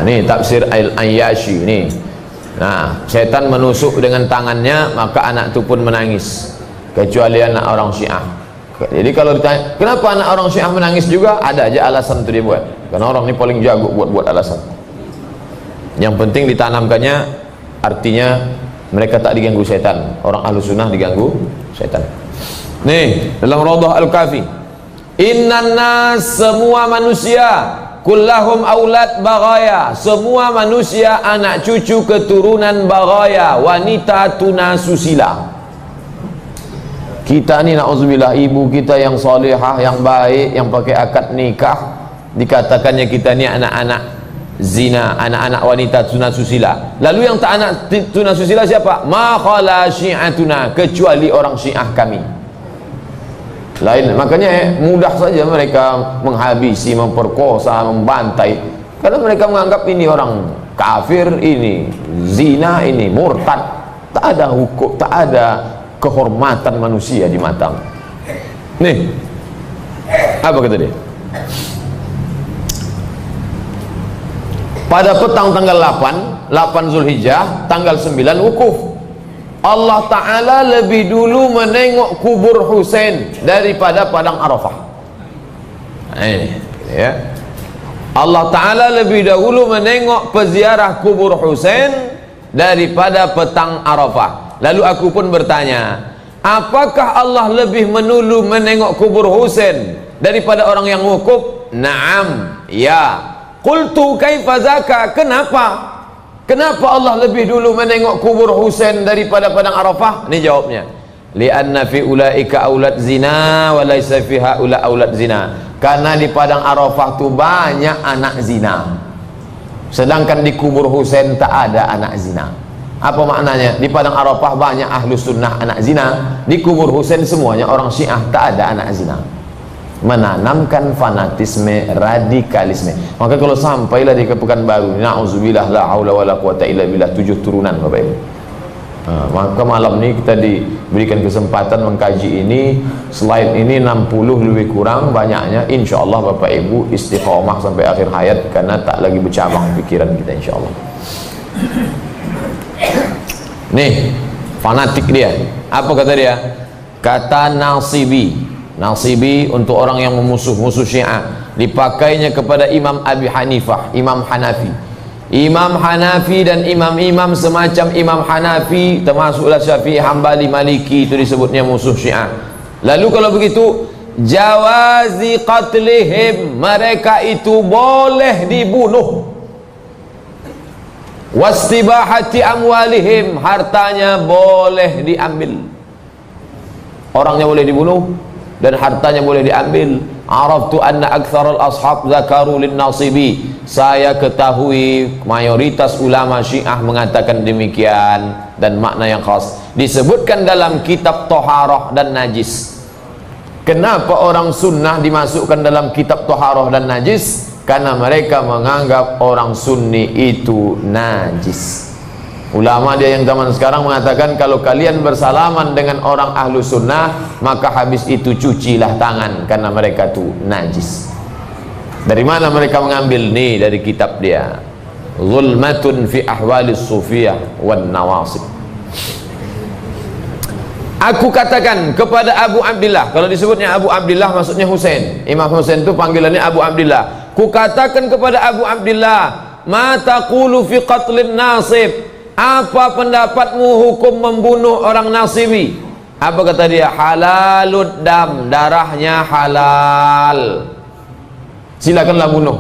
Ini tafsir Al-Ayyashi nih. Nah, setan menusuk dengan tangannya, maka anak itu pun menangis, kecuali anak orang Syiah. Jadi kalau ditanya, kenapa anak orang Syiah menangis juga? Ada aja alasan itu dia buat. Karena orang ini paling jago buat alasan. Yang penting ditanamkannya, artinya mereka tak diganggu setan. Orang ahlu sunnah diganggu setan. Nih, dalam Raudhah Al-Kafi, innan nas, semua manusia, kullahum aulad baghaya, semua manusia anak cucu keturunan baghaya, wanita tunasusila. Kita ni na'udzubillah, ibu kita yang salihah, yang baik, yang pakai akad nikah, dikatakannya kita ni anak-anak zina, anak-anak wanita tunasusila. Lalu yang tak anak tunasusila siapa? Ma khala syi'atuna, kecuali orang Syiah kami. Lain, makanya mudah saja mereka menghabisi, memperkosa, membantai, karena mereka menganggap ini orang kafir, ini zina, ini murtad. Tak ada hukum, tak ada kehormatan manusia di mata. Nih, apa kata dia? Pada petang tanggal 8 Zulhijjah, tanggal 9 wukuf, Allah Ta'ala lebih dulu menengok kubur Husain daripada padang Arafah. Ya. Allah Ta'ala lebih dahulu menengok peziarah kubur Husain daripada petang Arafah. Lalu aku pun bertanya, apakah Allah lebih menulu menengok kubur Husain daripada orang yang wukuf? Naam, ya. Qultu kaifa zaka, kenapa? Kenapa Allah lebih dulu menengok kubur Husain daripada padang Arafah? Ini jawabnya, li'anna fi ulaika aulad zina wa laysa fi haula aulad zina. Karena di padang Arafah tu banyak anak zina, sedangkan di kubur Husain tak ada anak zina. Apa maknanya? Di padang Arafah banyak ahlu sunnah anak zina, di kubur Husain semuanya orang Syiah, tak ada anak zina. menanamkan fanatisme, radikalisme. Maka kalau sampailah di Pekanbaru, na'udzubillah, la haula wala quwata illa billah, 7 turunan Bapak Ibu. Maka malam ini kita diberikan kesempatan mengkaji ini. Selain ini 60 lebih kurang banyaknya, insya Allah Bapak Ibu istiqomah sampai akhir hayat, karena tak lagi bercabang pikiran kita insya Allah. Nih fanatik dia, apa kata dia? Kata Nasibi, Nasibi untuk orang yang memusuh-musuh Syiah, dipakainya kepada Imam Abi Hanifah, Imam Hanafi. Imam Hanafi dan imam-imam semacam Imam Hanafi, termasuklah Syafi'i, Hambali, Maliki, itu disebutnya musuh Syiah. Lalu kalau begitu, jawazi qatlihim, mereka itu boleh dibunuh. Wastibahati amwalihim, hartanya boleh diambil. Orangnya boleh dibunuh dan hartanya boleh diambil. Araftu anna aktsaral ashab zakaru lin Nasibi, saya ketahui mayoritas ulama Syiah mengatakan demikian, dan makna yang khas disebutkan dalam kitab Thaharah dan Najis. Kenapa orang sunnah dimasukkan dalam kitab Thaharah dan Najis? Karena mereka menganggap orang sunni itu najis. Ulama dia yang zaman sekarang mengatakan, kalau kalian bersalaman dengan orang ahlu sunnah, maka habis itu cucilah tangan, karena mereka itu najis. Dari mana mereka mengambil? Nih dari kitab dia, Zulmatun fi ahwalis sufiyah wan nawasib. Aku katakan kepada Abu Abdillah, kalau disebutnya Abu Abdillah maksudnya Husain. Imam Husain itu panggilannya Abu Abdillah. Ku katakan kepada Abu Abdillah, ma taqulu fi qatlin nasib, apa pendapatmu hukum membunuh orang Nasibi? Apa kata dia? Halalud dam, darahnya halal, silakanlah bunuh.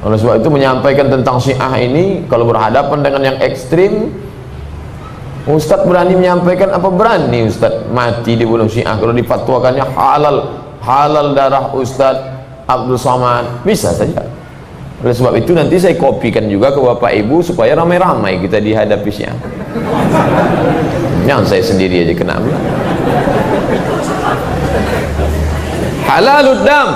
Oleh sebab itu menyampaikan tentang Syiah ini, kalau berhadapan dengan yang ekstrim, Ustadz berani menyampaikan apa? Berani Ustadz mati dibunuh Syiah kalau difatwakannya halal darah Ustadz Abdul Somad, bisa saja. Oleh sebab itu nanti saya kopikan juga ke Bapak Ibu supaya ramai-ramai kita dihadapi Syiah. Yang saya sendiri aja kena. Halalud dam,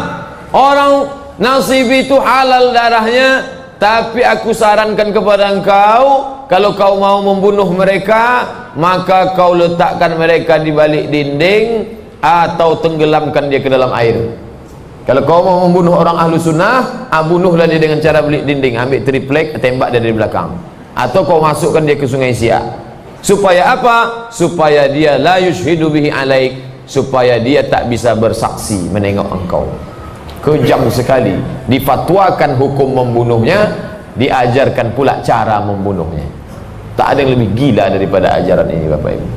orang Nasibi itu halal darahnya, tapi aku sarankan kepada engkau, kalau kau mau membunuh mereka, maka kau letakkan mereka di balik dinding atau tenggelamkan dia ke dalam air. Kalau kau mau membunuh orang ahlu sunnah, bunuhlah dia dengan cara balik dinding, ambil triplek, tembak dia dari belakang, atau kau masukkan dia ke sungai Siak. Supaya apa? Supaya dia la yushhidu bihi alaik, supaya dia tak bisa bersaksi menengok engkau. Kejam sekali. Difatwakan hukum membunuhnya, diajarkan pula cara membunuhnya. Tak ada yang lebih gila daripada ajaran ini Bapak Ibu.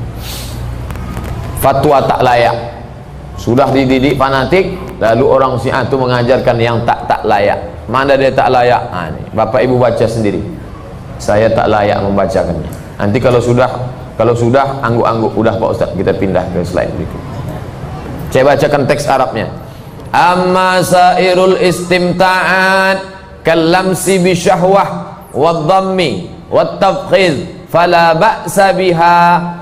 Fatwa tak layak, sudah dididik fanatik, lalu orang Syiah itu mengajarkan yang tak layak. Mana dia tak layak? Nih, Bapak Ibu baca sendiri. Saya tak layak membacakannya. Nanti kalau sudah angguk-angguk, udah Pak Ustaz, kita pindah ke slide berikut. Saya bacakan teks Arabnya. Amma sairul istimta'at kallamsi bisyahwah wadhammi wattafkhidh fala ba'sa biha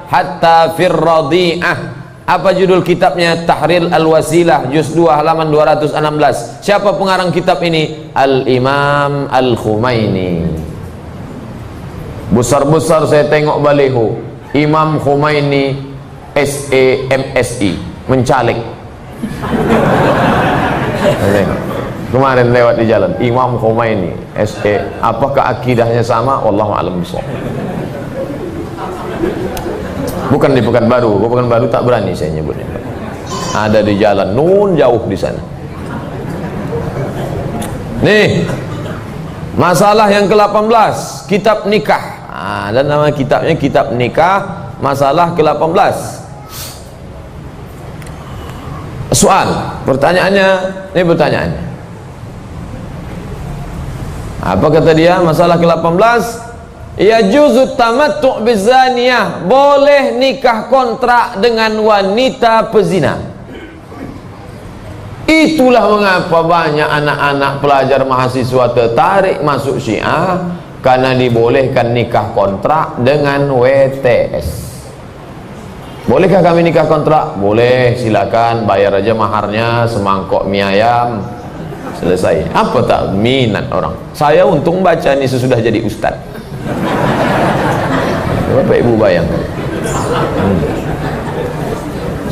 hatta fir radi'ah. Apa judul kitabnya? Tahrir Al-Wasilah, juz 2 halaman 216. Siapa pengarang kitab ini? Al-Imam Al-Khumaini. Besar-besar saya tengok baliho, Imam Khumaini SEMSI, mencalik. Kemarin lewat di jalan, Imam Khumaini SE, apakah akidahnya sama? Wallahu a'lam bishawab. Bukan di Pekanbaru, Pekanbaru tak berani saya nyebutnya. Ada di jalan nun jauh di sana. Nih, masalah yang ke-18, kitab nikah. Dan nama kitabnya kitab nikah, masalah ke-18. Soal, pertanyaannya, ini pertanyaannya. Apa kata dia? Masalah ke-18, ya juzut tamattu' bizaniyah, boleh nikah kontrak dengan wanita pezina. Itulah mengapa banyak anak-anak pelajar mahasiswa tertarik masuk Syiah, karena dibolehkan nikah kontrak dengan WTS. Bolehkah kami nikah kontrak? Boleh, silakan, bayar aja maharnya semangkok mie ayam, selesai. Apa tak minat orang? Saya untung baca ini sesudah jadi ustad. Bapak ibu bayangkan.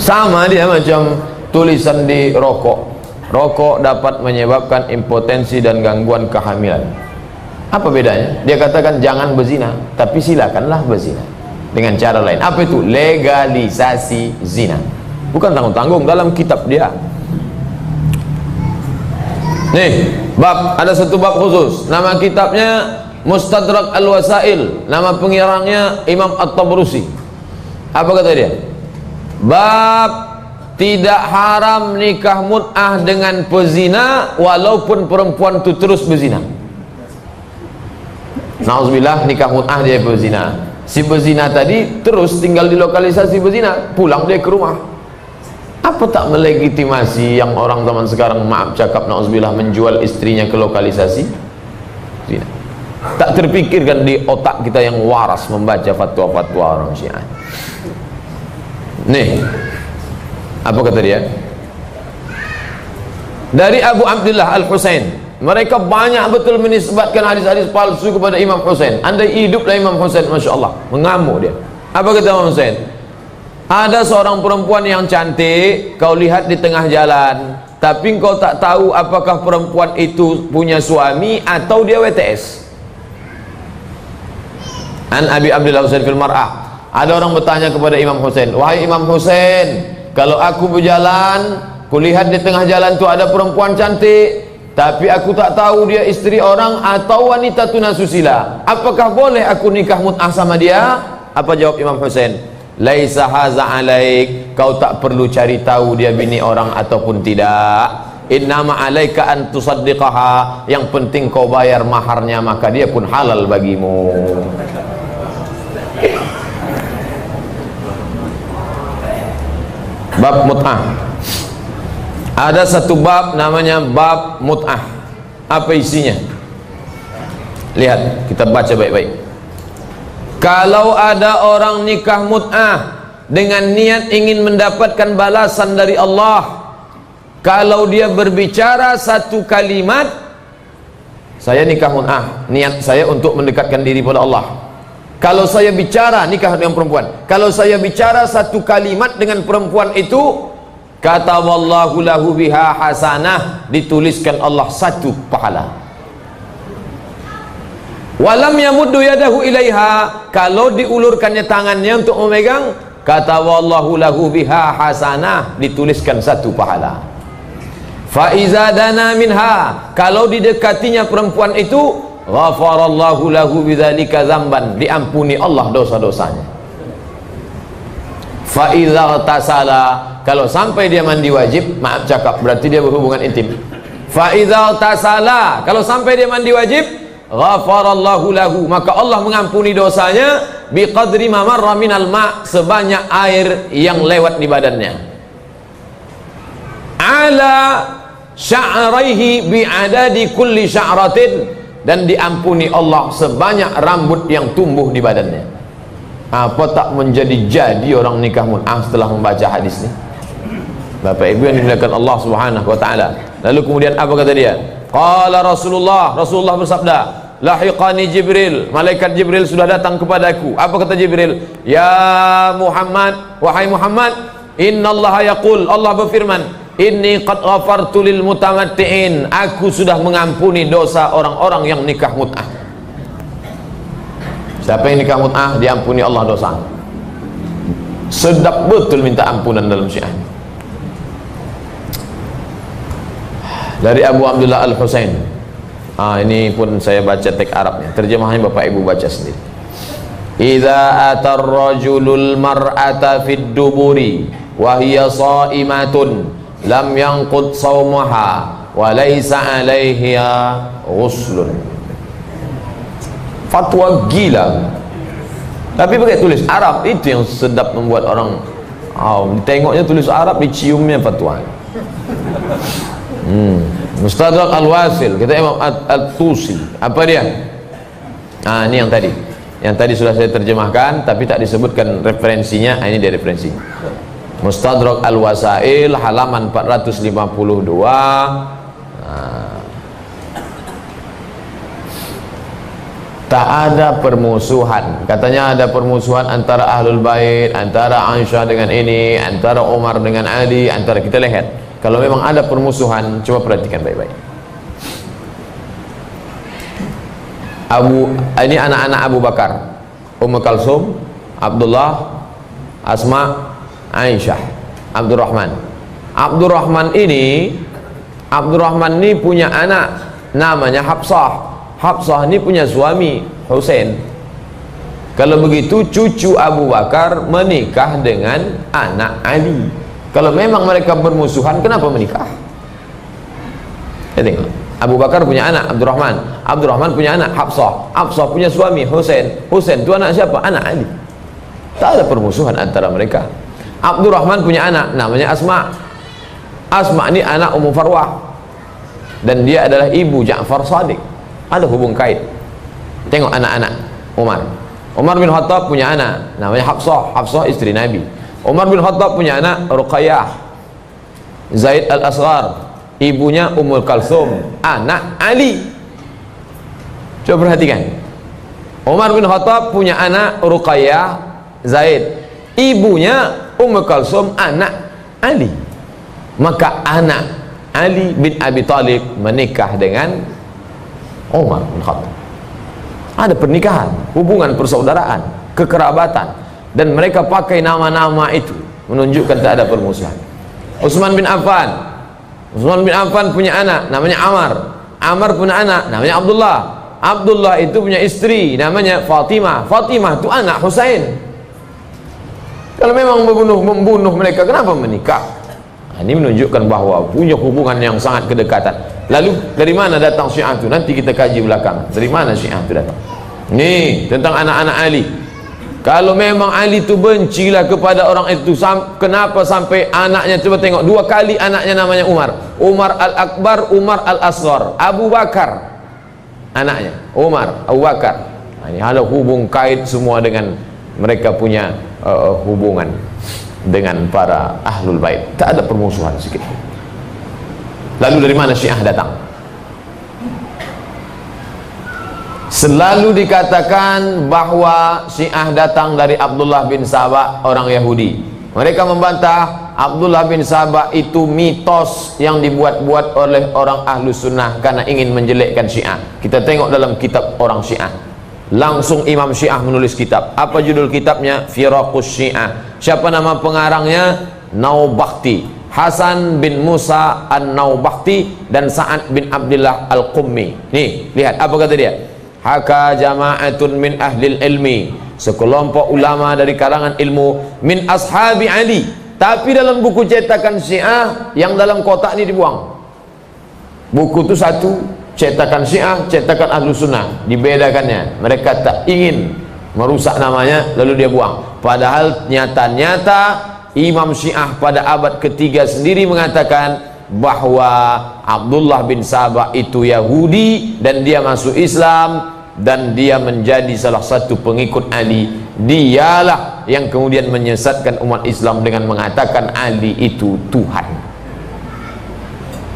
Sama dia macam tulisan di rokok. Rokok dapat menyebabkan impotensi dan gangguan kehamilan. Apa bedanya? Dia katakan jangan berzina, tapi silakanlah berzina dengan cara lain. Apa itu? Legalisasi zina. Bukan tanggung-tanggung, dalam kitab dia. Nih, bab, ada satu bab khusus. Nama kitabnya Mustadrak Al-Wasail. Nama pengirangnya Imam At-Tabrusi. Apa kata dia? Bab tidak haram nikah mut'ah dengan pezina walaupun perempuan itu terus berzina. Nauzubillah, nikah mut'ah dia berzina. Si berzina tadi terus tinggal di lokalisasi berzina, pulang dia ke rumah. Apa tak melegitimasi yang orang zaman sekarang, maaf cakap, nauzubillah, menjual istrinya ke lokalisasi zina? Tak terpikirkan di otak kita yang waras membaca fatwa-fatwa orang Syiah. Nih, apa kata dia? Dari Abu Abdullah Al-Husain. Mereka banyak betul menisbatkan hadis-hadis palsu kepada Imam Husain. Andai hiduplah Imam Husain, Masya Allah, mengamuk dia. Apa kata Imam Husain? Ada seorang perempuan yang cantik, kau lihat di tengah jalan, tapi kau tak tahu apakah perempuan itu punya suami atau dia WTS. An Abi Abdullah Husain fil mar'ah. Ada orang bertanya kepada Imam Husain, wahai Imam Husain, kalau aku berjalan, kulihat di tengah jalan itu ada perempuan cantik, tapi aku tak tahu dia istri orang atau wanita tunasusila, apakah boleh aku nikah mut'ah sama dia? Apa jawab Imam Husain? Laisa haza alaik, kau tak perlu cari tahu dia bini orang ataupun tidak. Innama alaika an tusaddiqaha, yang penting kau bayar maharnya, maka dia pun halal bagimu. Bab mut'ah. Ada satu bab namanya bab mut'ah. Apa isinya? Lihat, kita baca baik-baik. Kalau ada orang nikah mut'ah dengan niat ingin mendapatkan balasan dari Allah, kalau dia berbicara satu kalimat, saya nikah mut'ah, niat saya untuk mendekatkan diri pada Allah. Kalau saya bicara nikah dengan perempuan, kalau saya bicara satu kalimat dengan perempuan itu, kata wallahu lahu biha hasanah, dituliskan Allah satu pahala. Walam yamuddu yadahu ilaiha, kalau diulurkannya tangannya untuk memegang, kata wallahu lahu biha hasanah, dituliskan satu pahala. Fa iza dana minha, kalau didekatinya perempuan itu, ghafarallahu lahu bidzalika dzamban, diampuni Allah dosa-dosanya. Fa idza tasala, kalau sampai dia mandi wajib, maaf cakap, berarti dia berhubungan intim. Fa idza tasala, kalau sampai dia mandi wajib, ghafarallahu lahu, maka Allah mengampuni dosanya biqadri ma marra minal ma, sebanyak air yang lewat di badannya. Ala sya'raihi bi'adadi kulli sya'ratin, dan diampuni Allah sebanyak rambut yang tumbuh di badannya. Apa tak menjadi orang nikah mut'ah setelah membaca hadis ini? Bapak Ibu yang dimuliakan Allah Subhanahu wa taala. Lalu kemudian apa kata dia? Qala Rasulullah bersabda, lahiqani Jibril, malaikat Jibril sudah datang kepadaku. Apa kata Jibril? Ya Muhammad, wahai Muhammad, innallaha yaqul, Allah berfirman, inni qad ghafartu lil mutamatti'in, aku sudah mengampuni dosa orang-orang yang nikah mut'ah. Siapa yang nikah mut'ah, diampuni Allah dosa. Sedap betul minta ampunan dalam Syiah. Dari Abu Abdullah Al-Husain. Ini pun saya baca teks Arabnya, terjemahannya Bapak Ibu baca sendiri. Idza atar rajulul mar'ata fid duburi wa hiya sha'imatun lam yanqud shaumaha wa laysa 'alaiha ghuslun. Fatwa gila, tapi pakai tulis Arab, itu yang sedap membuat orang tengoknya tulis Arab, diciumnya fatwa. Mustadrak Al-Wasil, kita Imam At-Tusi. Apa dia? Ini yang tadi. yang tadi sudah saya terjemahkan tapi tak disebutkan referensinya. Ini dia referensinya. Mustadrak Al-Wasail halaman 452. Tak ada permusuhan, katanya ada permusuhan antara Ahlul Bait, antara Aisyah dengan ini, antara Umar dengan Ali, antara, kita lihat kalau memang ada permusuhan, coba perhatikan baik-baik. Ini anak-anak Abu Bakar, Ummu Kalsum, Abdullah, Asma, Aisyah, Abdurrahman. Abdurrahman ini punya anak namanya Hafsah. Hafsah ini punya suami Husain. Kalau begitu cucu Abu Bakar menikah dengan anak Ali. Kalau memang mereka bermusuhan, kenapa menikah? Tengok, Abu Bakar punya anak Abdurrahman, Abdurrahman punya anak Hafsah, Hafsah punya suami Husain, Husain itu anak siapa? Anak Ali. Tak ada permusuhan antara mereka. Abdurrahman punya anak namanya Asma. Asma ini anak Ummu Farwah dan dia adalah ibu Ja'far Shadiq. Ada hubung kait. Tengok anak-anak Umar. Umar bin Khattab punya anak namanya Hafsah. Hafsah istri Nabi. Umar bin Khattab punya anak Ruqayyah. Zaid al-Asghar, ibunya Ummul Kalsum, anak Ali. Coba perhatikan. Umar bin Khattab punya anak Ruqayyah, Zaid, ibunya Ummul Kalsum, anak Ali. Maka anak Ali bin Abi Thalib menikah dengan Umar bin Khattab. Ada pernikahan, hubungan persaudaraan, kekerabatan, dan mereka pakai nama-nama itu menunjukkan tak ada permusuhan. Utsman bin Affan punya anak namanya Ammar. Ammar punya anak namanya Abdullah. Abdullah itu punya istri namanya Fatimah. Fatimah itu anak Husain. Kalau memang membunuh mereka, kenapa menikah? Ini menunjukkan bahwa punya hubungan yang sangat kedekatan. Lalu dari mana datang Syiah itu? Nanti kita kaji belakang. Dari mana Syiah itu datang? Nih, tentang anak-anak Ali. Kalau memang Ali itu bencilah kepada orang itu, kenapa sampai anaknya, coba tengok, 2 kali anaknya namanya Umar. Umar Al-Akbar, Umar Al-Asghar. Abu Bakar anaknya, Umar, Abu Bakar. Nah, ini ada hubung kait semua dengan mereka punya hubungan dengan para Ahlul Bait. Tak ada permusuhan sedikit. Lalu dari mana Syiah datang? Selalu dikatakan bahwa Syiah datang dari Abdullah bin Sabah, orang Yahudi. Mereka membantah Abdullah bin Sabah itu mitos yang dibuat-buat oleh orang Ahlu Sunnah karena ingin menjelekkan Syiah. Kita tengok dalam kitab orang Syiah. Langsung Imam Syiah menulis kitab. Apa judul kitabnya? Firaqus Syiah. Siapa nama pengarangnya? Naubakhti, Hasan bin Musa An-Naubakhti dan Sa'ad bin Abdullah Al-Qummi. Nih, lihat apa kata dia. Haka jama'atun min ahlil ilmi, sekelompok ulama dari kalangan ilmu, min ashabi Ali. Tapi dalam buku cetakan Syiah yang dalam kotak ini dibuang. Buku itu satu, cetakan Syiah, cetakan Ahlu Sunnah, dibedakannya. Mereka tak ingin merusak namanya, lalu dia buang. Padahal nyata-nyata Imam Syiah pada abad ketiga sendiri mengatakan bahwa Abdullah bin Sabah itu Yahudi dan dia masuk Islam dan dia menjadi salah satu pengikut Ali. Dialah yang kemudian menyesatkan umat Islam dengan mengatakan Ali itu Tuhan.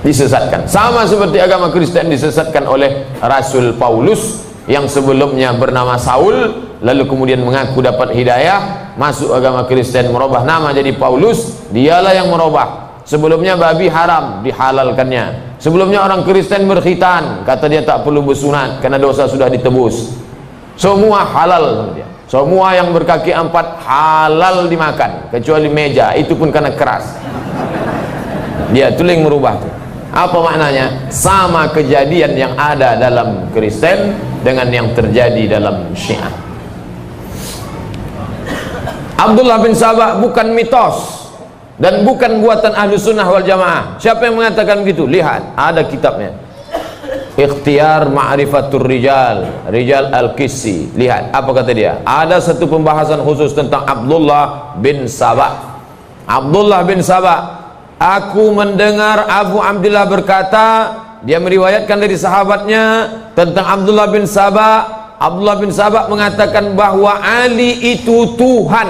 Disesatkan, sama seperti agama Kristen disesatkan oleh Rasul Paulus yang sebelumnya bernama Saul, lalu kemudian mengaku dapat hidayah, masuk agama Kristen, merubah nama jadi Paulus. Dialah yang merubah. Sebelumnya babi haram, dihalalkannya. Sebelumnya orang Kristen berkhitan, kata dia tak perlu bersunat karena dosa sudah ditebus. Semua halal, dia. Semua yang berkaki 4 halal dimakan, kecuali meja, itu pun karena keras. Dia tuling merubah. Apa maknanya? Sama kejadian yang ada dalam Kristen dengan yang terjadi dalam Syiah. Abdullah bin Sabah bukan mitos dan bukan buatan Ahlu Sunnah wal Jamaah. Siapa yang mengatakan begitu? Lihat, ada kitabnya, Ikhtiar Ma'rifatur Rijal, Rijal Al-Qissi. Lihat apa kata dia. Ada satu pembahasan khusus tentang Abdullah bin Sabah. Abdullah bin Sabah, aku mendengar Abu Abdullah berkata, dia meriwayatkan dari sahabatnya tentang Abdullah bin Sabah, Abdullah bin Sabah mengatakan bahwa Ali itu Tuhan.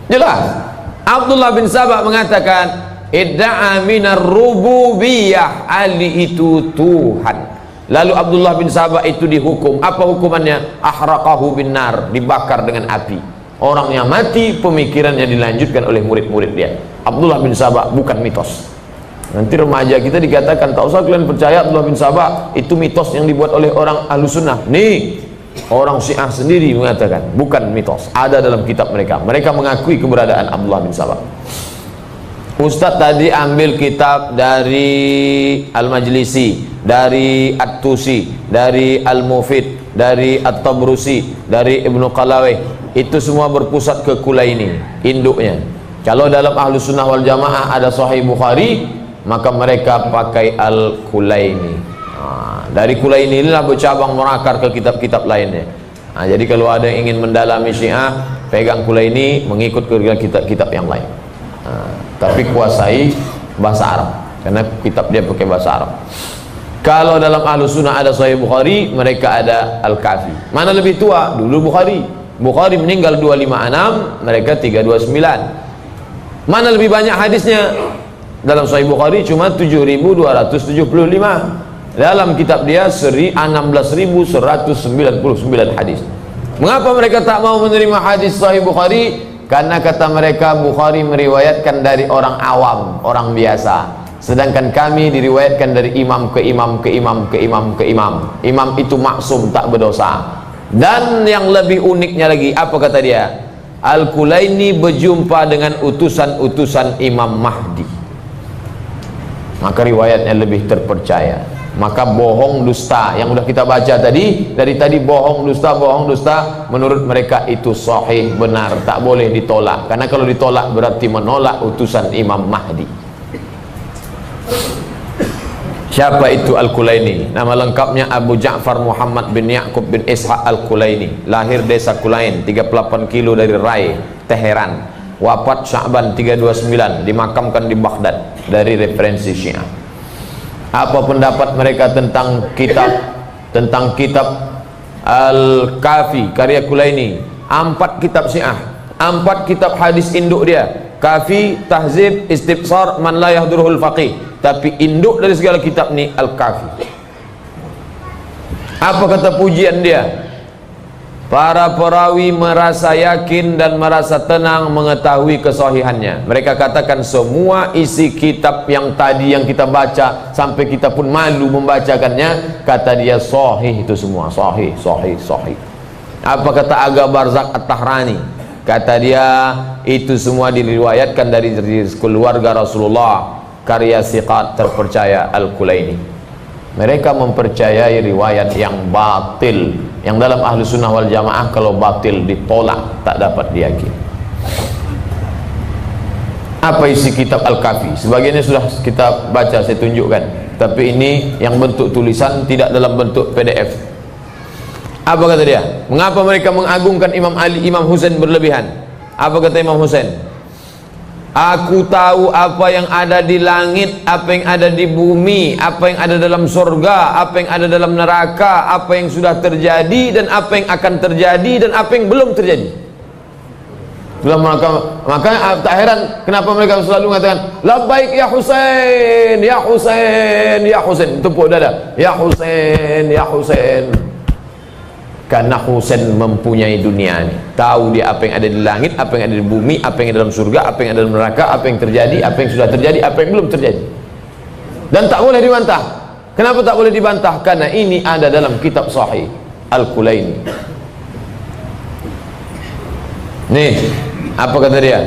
Jelas. Abdullah bin Sabah mengatakan idda'a minar rububiyah, Ali itu Tuhan. Lalu Abdullah bin Sabah itu dihukum. Apa hukumannya? Ahraqahu bin nar, dibakar dengan api. Orangnya mati, pemikirannya dilanjutkan oleh murid-murid dia. Abdullah bin Sabah bukan mitos. Nanti remaja kita dikatakan, tak usah kalian percaya Abdullah bin Sabah itu mitos yang dibuat oleh orang ahlu sunnah. Nih, orang Syiah sendiri mengatakan bukan mitos, ada dalam kitab mereka. Mereka mengakui keberadaan Abdullah bin Sabah. Ustadz tadi ambil kitab dari Al-Majlisi, dari At-Tusi, dari Al-Mufid, dari At-Tabrusi, dari Ibnu Qalawih. Itu semua berpusat ke Kulaini, induknya. Kalau dalam Ahlu Sunnah wal Jamaah ada Sahih Bukhari, maka mereka pakai Al-Kulaini. Dari Kulaini inilah bercabang merakar ke kitab-kitab lainnya. Jadi kalau ada yang ingin mendalami Syiah, pegang Kulaini, mengikut ke kitab-kitab yang lain. Tapi kuasai bahasa Arab, karena kitab dia pakai bahasa Arab. Kalau dalam Ahlu Sunnah ada Sahih Bukhari, mereka ada Al-Kafi. Mana lebih tua? Dulu Bukhari. Bukhari meninggal 256, mereka 329. Mana lebih banyak hadisnya? Dalam Sahih Bukhari cuma 7.275. Dalam kitab dia 16.199 hadis. Mengapa mereka tak mau menerima hadis Sahih Bukhari? Karena kata mereka Bukhari meriwayatkan dari orang awam, orang biasa. Sedangkan kami diriwayatkan dari imam ke imam ke imam ke imam ke imam. Imam itu maksum, tak berdosa. Dan yang lebih uniknya lagi, apa kata dia? Al-Kulaini berjumpa dengan utusan-utusan Imam Mahdi. Maka riwayatnya lebih terpercaya. Maka bohong dusta yang udah kita baca tadi, dari tadi bohong dusta menurut mereka itu sahih, benar, tak boleh ditolak. Karena kalau ditolak berarti menolak utusan Imam Mahdi. Siapa itu Al-Kulaini? Nama lengkapnya Abu Ja'far Muhammad bin Ya'qub bin Ishaq Al-Kulaini. Lahir desa Kulain, 38 kilo dari Rai, Teheran. Wafat Sya'ban 329, dimakamkan di Baghdad. Dari referensi Syiah. Apa pendapat mereka tentang kitab Al-Kafi karya Kulaini? 4 kitab Syiah, 4 kitab hadis induk dia. Kafi, Tahzib, Istibsar, Man la yahdurul faqih. Tapi induk dari segala kitab ni Al-Kafi. Apa kata pujian dia? Para perawi merasa yakin dan merasa tenang mengetahui kesahihannya. Mereka katakan semua isi kitab yang tadi yang kita baca, sampai kita pun malu membacakannya, kata dia sahih, itu semua sahih, sahih, sahih. Apa kata Aga Barzak At-Tahrani? Kata dia itu semua diriwayatkan dari keluarga Rasulullah, karya siqat terpercaya Al-Kulaini. Mereka mempercayai riwayat yang batil, yang dalam Ahlu Sunnah wal Jamaah kalau batil ditolak, tak dapat diyakini. Apa isi kitab Al-Kafi? Sebagiannya sudah kita baca, saya tunjukkan. Tapi ini yang bentuk tulisan, tidak dalam bentuk PDF. Apa kata dia? Mengapa mereka mengagungkan Imam Ali, Imam Husain berlebihan? Apa kata Imam Husain? Aku tahu apa yang ada di langit, apa yang ada di bumi, apa yang ada dalam surga, apa yang ada dalam neraka, apa yang sudah terjadi dan apa yang akan terjadi dan apa yang belum terjadi. Maka tak heran kenapa mereka selalu mengatakan labbaik ya Husain, ya Husain, ya Husain, tepuk dada, ya Husain, ya Husain. Karena Husain mempunyai dunia ini, tahu dia apa yang ada di langit, apa yang ada di bumi, apa yang ada dalam surga, apa yang ada dalam neraka, apa yang terjadi, apa yang sudah terjadi, apa yang belum terjadi. Dan tak boleh dibantah. Kenapa tak boleh dibantah? Karena ini ada dalam kitab Sahih Al-Kulaini. Nih, apa kata dia?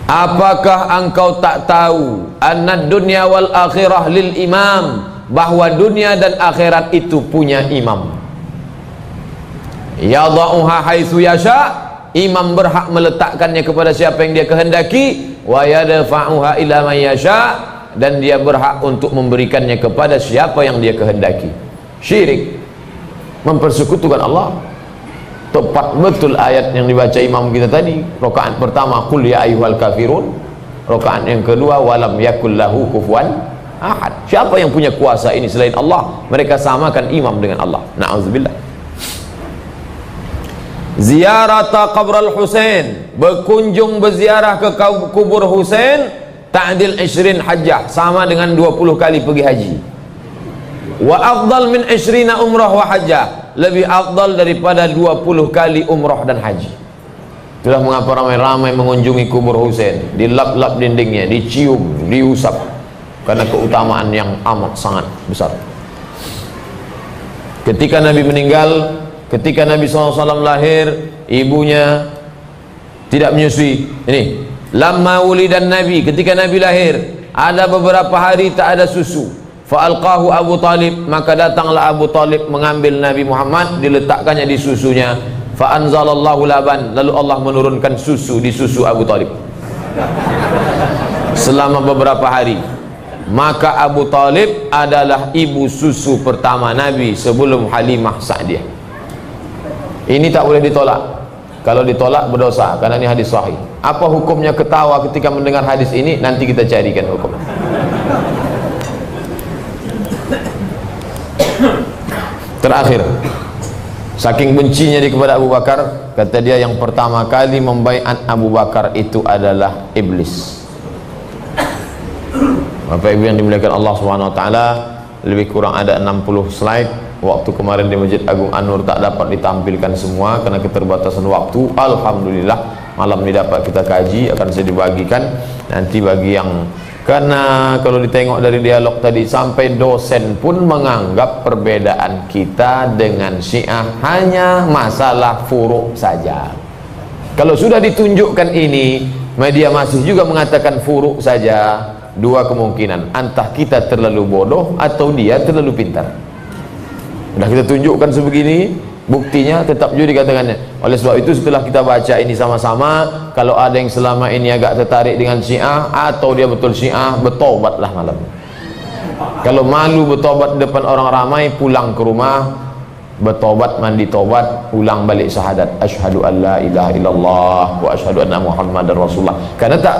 Apakah engkau tak tahu anna dunya wal akhirah lil imam, bahwa dunia dan akhirat itu punya imam. Yadha'uha haitsu yasha, imam berhak meletakkannya kepada siapa yang dia kehendaki, wa yadfa'uha ila man yasha, dan dia berhak untuk memberikannya kepada siapa yang dia kehendaki. Syirik, mempersekutukan Allah. Tepat betul ayat yang dibaca imam kita tadi. Rakaat pertama qul ya ayyuhal kafirun, rakaat yang kedua walam yakul lahu kufuwan ahad. Siapa yang punya kuasa ini selain Allah? Mereka samakan imam dengan Allah. Na'udzubillah. Ziyarata qabral Husain, berkunjung berziarah ke kubur Husain, ta'dil 20 hajjah, sama dengan 20 kali pergi haji. Wa afdal min 20 umrah wa hajjah, lebih afdal daripada 20 kali umrah dan haji. Itulah mengapa ramai-ramai mengunjungi kubur Husain, dilap-lap dindingnya, dicium, diusap, karena keutamaan yang amat sangat besar. Ketika Nabi meninggal, ketika Nabi SAW lahir, ibunya tidak menyusui. Ini lamma wulidan Nabi, ketika Nabi lahir, ada beberapa hari tak ada susu. Fa'alqahu Abu Talib, maka datanglah Abu Talib mengambil Nabi Muhammad, diletakkannya di susunya. Fa'anzalallahu laban, lalu Allah menurunkan susu di susu Abu Talib selama beberapa hari. Maka Abu Talib adalah ibu susu pertama Nabi sebelum Halimah Sa'diyah. Ini tak boleh ditolak. Kalau ditolak berdosa, karena ini hadis sahih. Apa hukumnya ketawa ketika mendengar hadis ini? Nanti kita carikan hukumnya. Terakhir, saking bencinya dia kepada Abu Bakar, kata dia yang pertama kali membaiat Abu Bakar itu adalah iblis. Bapak Ibu yang dimuliakan Allah Subhanahu wa taala, lebih kurang ada 60 slide. Waktu kemarin di Masjid Agung An-Nur tak dapat ditampilkan semua karena keterbatasan waktu. Alhamdulillah malam ini dapat kita kaji, akan saya dibagikan nanti bagi yang, karena kalau ditengok dari dialog tadi sampai dosen pun menganggap perbedaan kita dengan Syiah hanya masalah furu' saja. Kalau sudah ditunjukkan ini, media masih juga mengatakan furu' saja. Dua kemungkinan, entah kita terlalu bodoh atau dia terlalu pintar. Sudah kita tunjukkan sebegini, buktinya tetap juga dikatakannya. Oleh sebab itu setelah kita baca ini sama-sama, kalau ada yang selama ini agak tertarik dengan Syiah atau dia betul Syiah, bertobatlah malam. Kalau malu bertobat depan orang ramai, pulang ke rumah, bertobat, mandi tobat, ulang balik syahadat asyhadu an la ilaha illallah wa asyhadu anna muhammadar rasulullah. Karena tak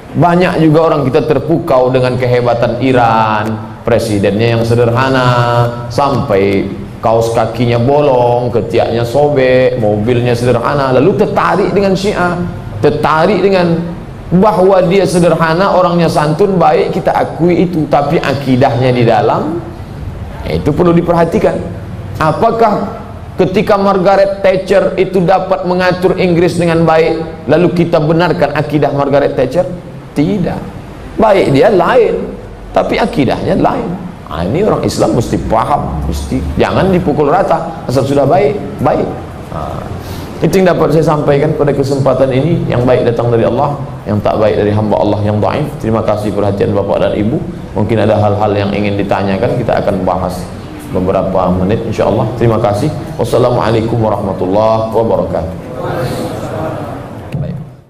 banyak juga orang kita terpukau dengan kehebatan Iran, presidennya yang sederhana, sampai kaos kakinya bolong, ketiaknya sobek, mobilnya sederhana, lalu tertarik dengan Syiah, tertarik dengan bahwa dia sederhana, orangnya santun, baik, kita akui itu, tapi akidahnya di dalam itu perlu diperhatikan. Apakah ketika Margaret Thatcher itu dapat mengatur Inggris dengan baik, lalu kita benarkan akidah Margaret Thatcher? Tidak. Baik dia lain, tapi akidahnya lain. Nah, ini orang Islam mesti paham, mesti jangan dipukul rata. Asal sudah baik, baik. Nah, itu yang dapat saya sampaikan pada kesempatan ini. Yang baik datang dari Allah, yang tak baik dari hamba Allah yang dhaif. Terima kasih perhatian Bapak dan Ibu. Mungkin ada hal-hal yang ingin ditanyakan, kita akan bahas beberapa menit insyaallah. Terima kasih. Wassalamualaikum warahmatullahi wabarakatuh.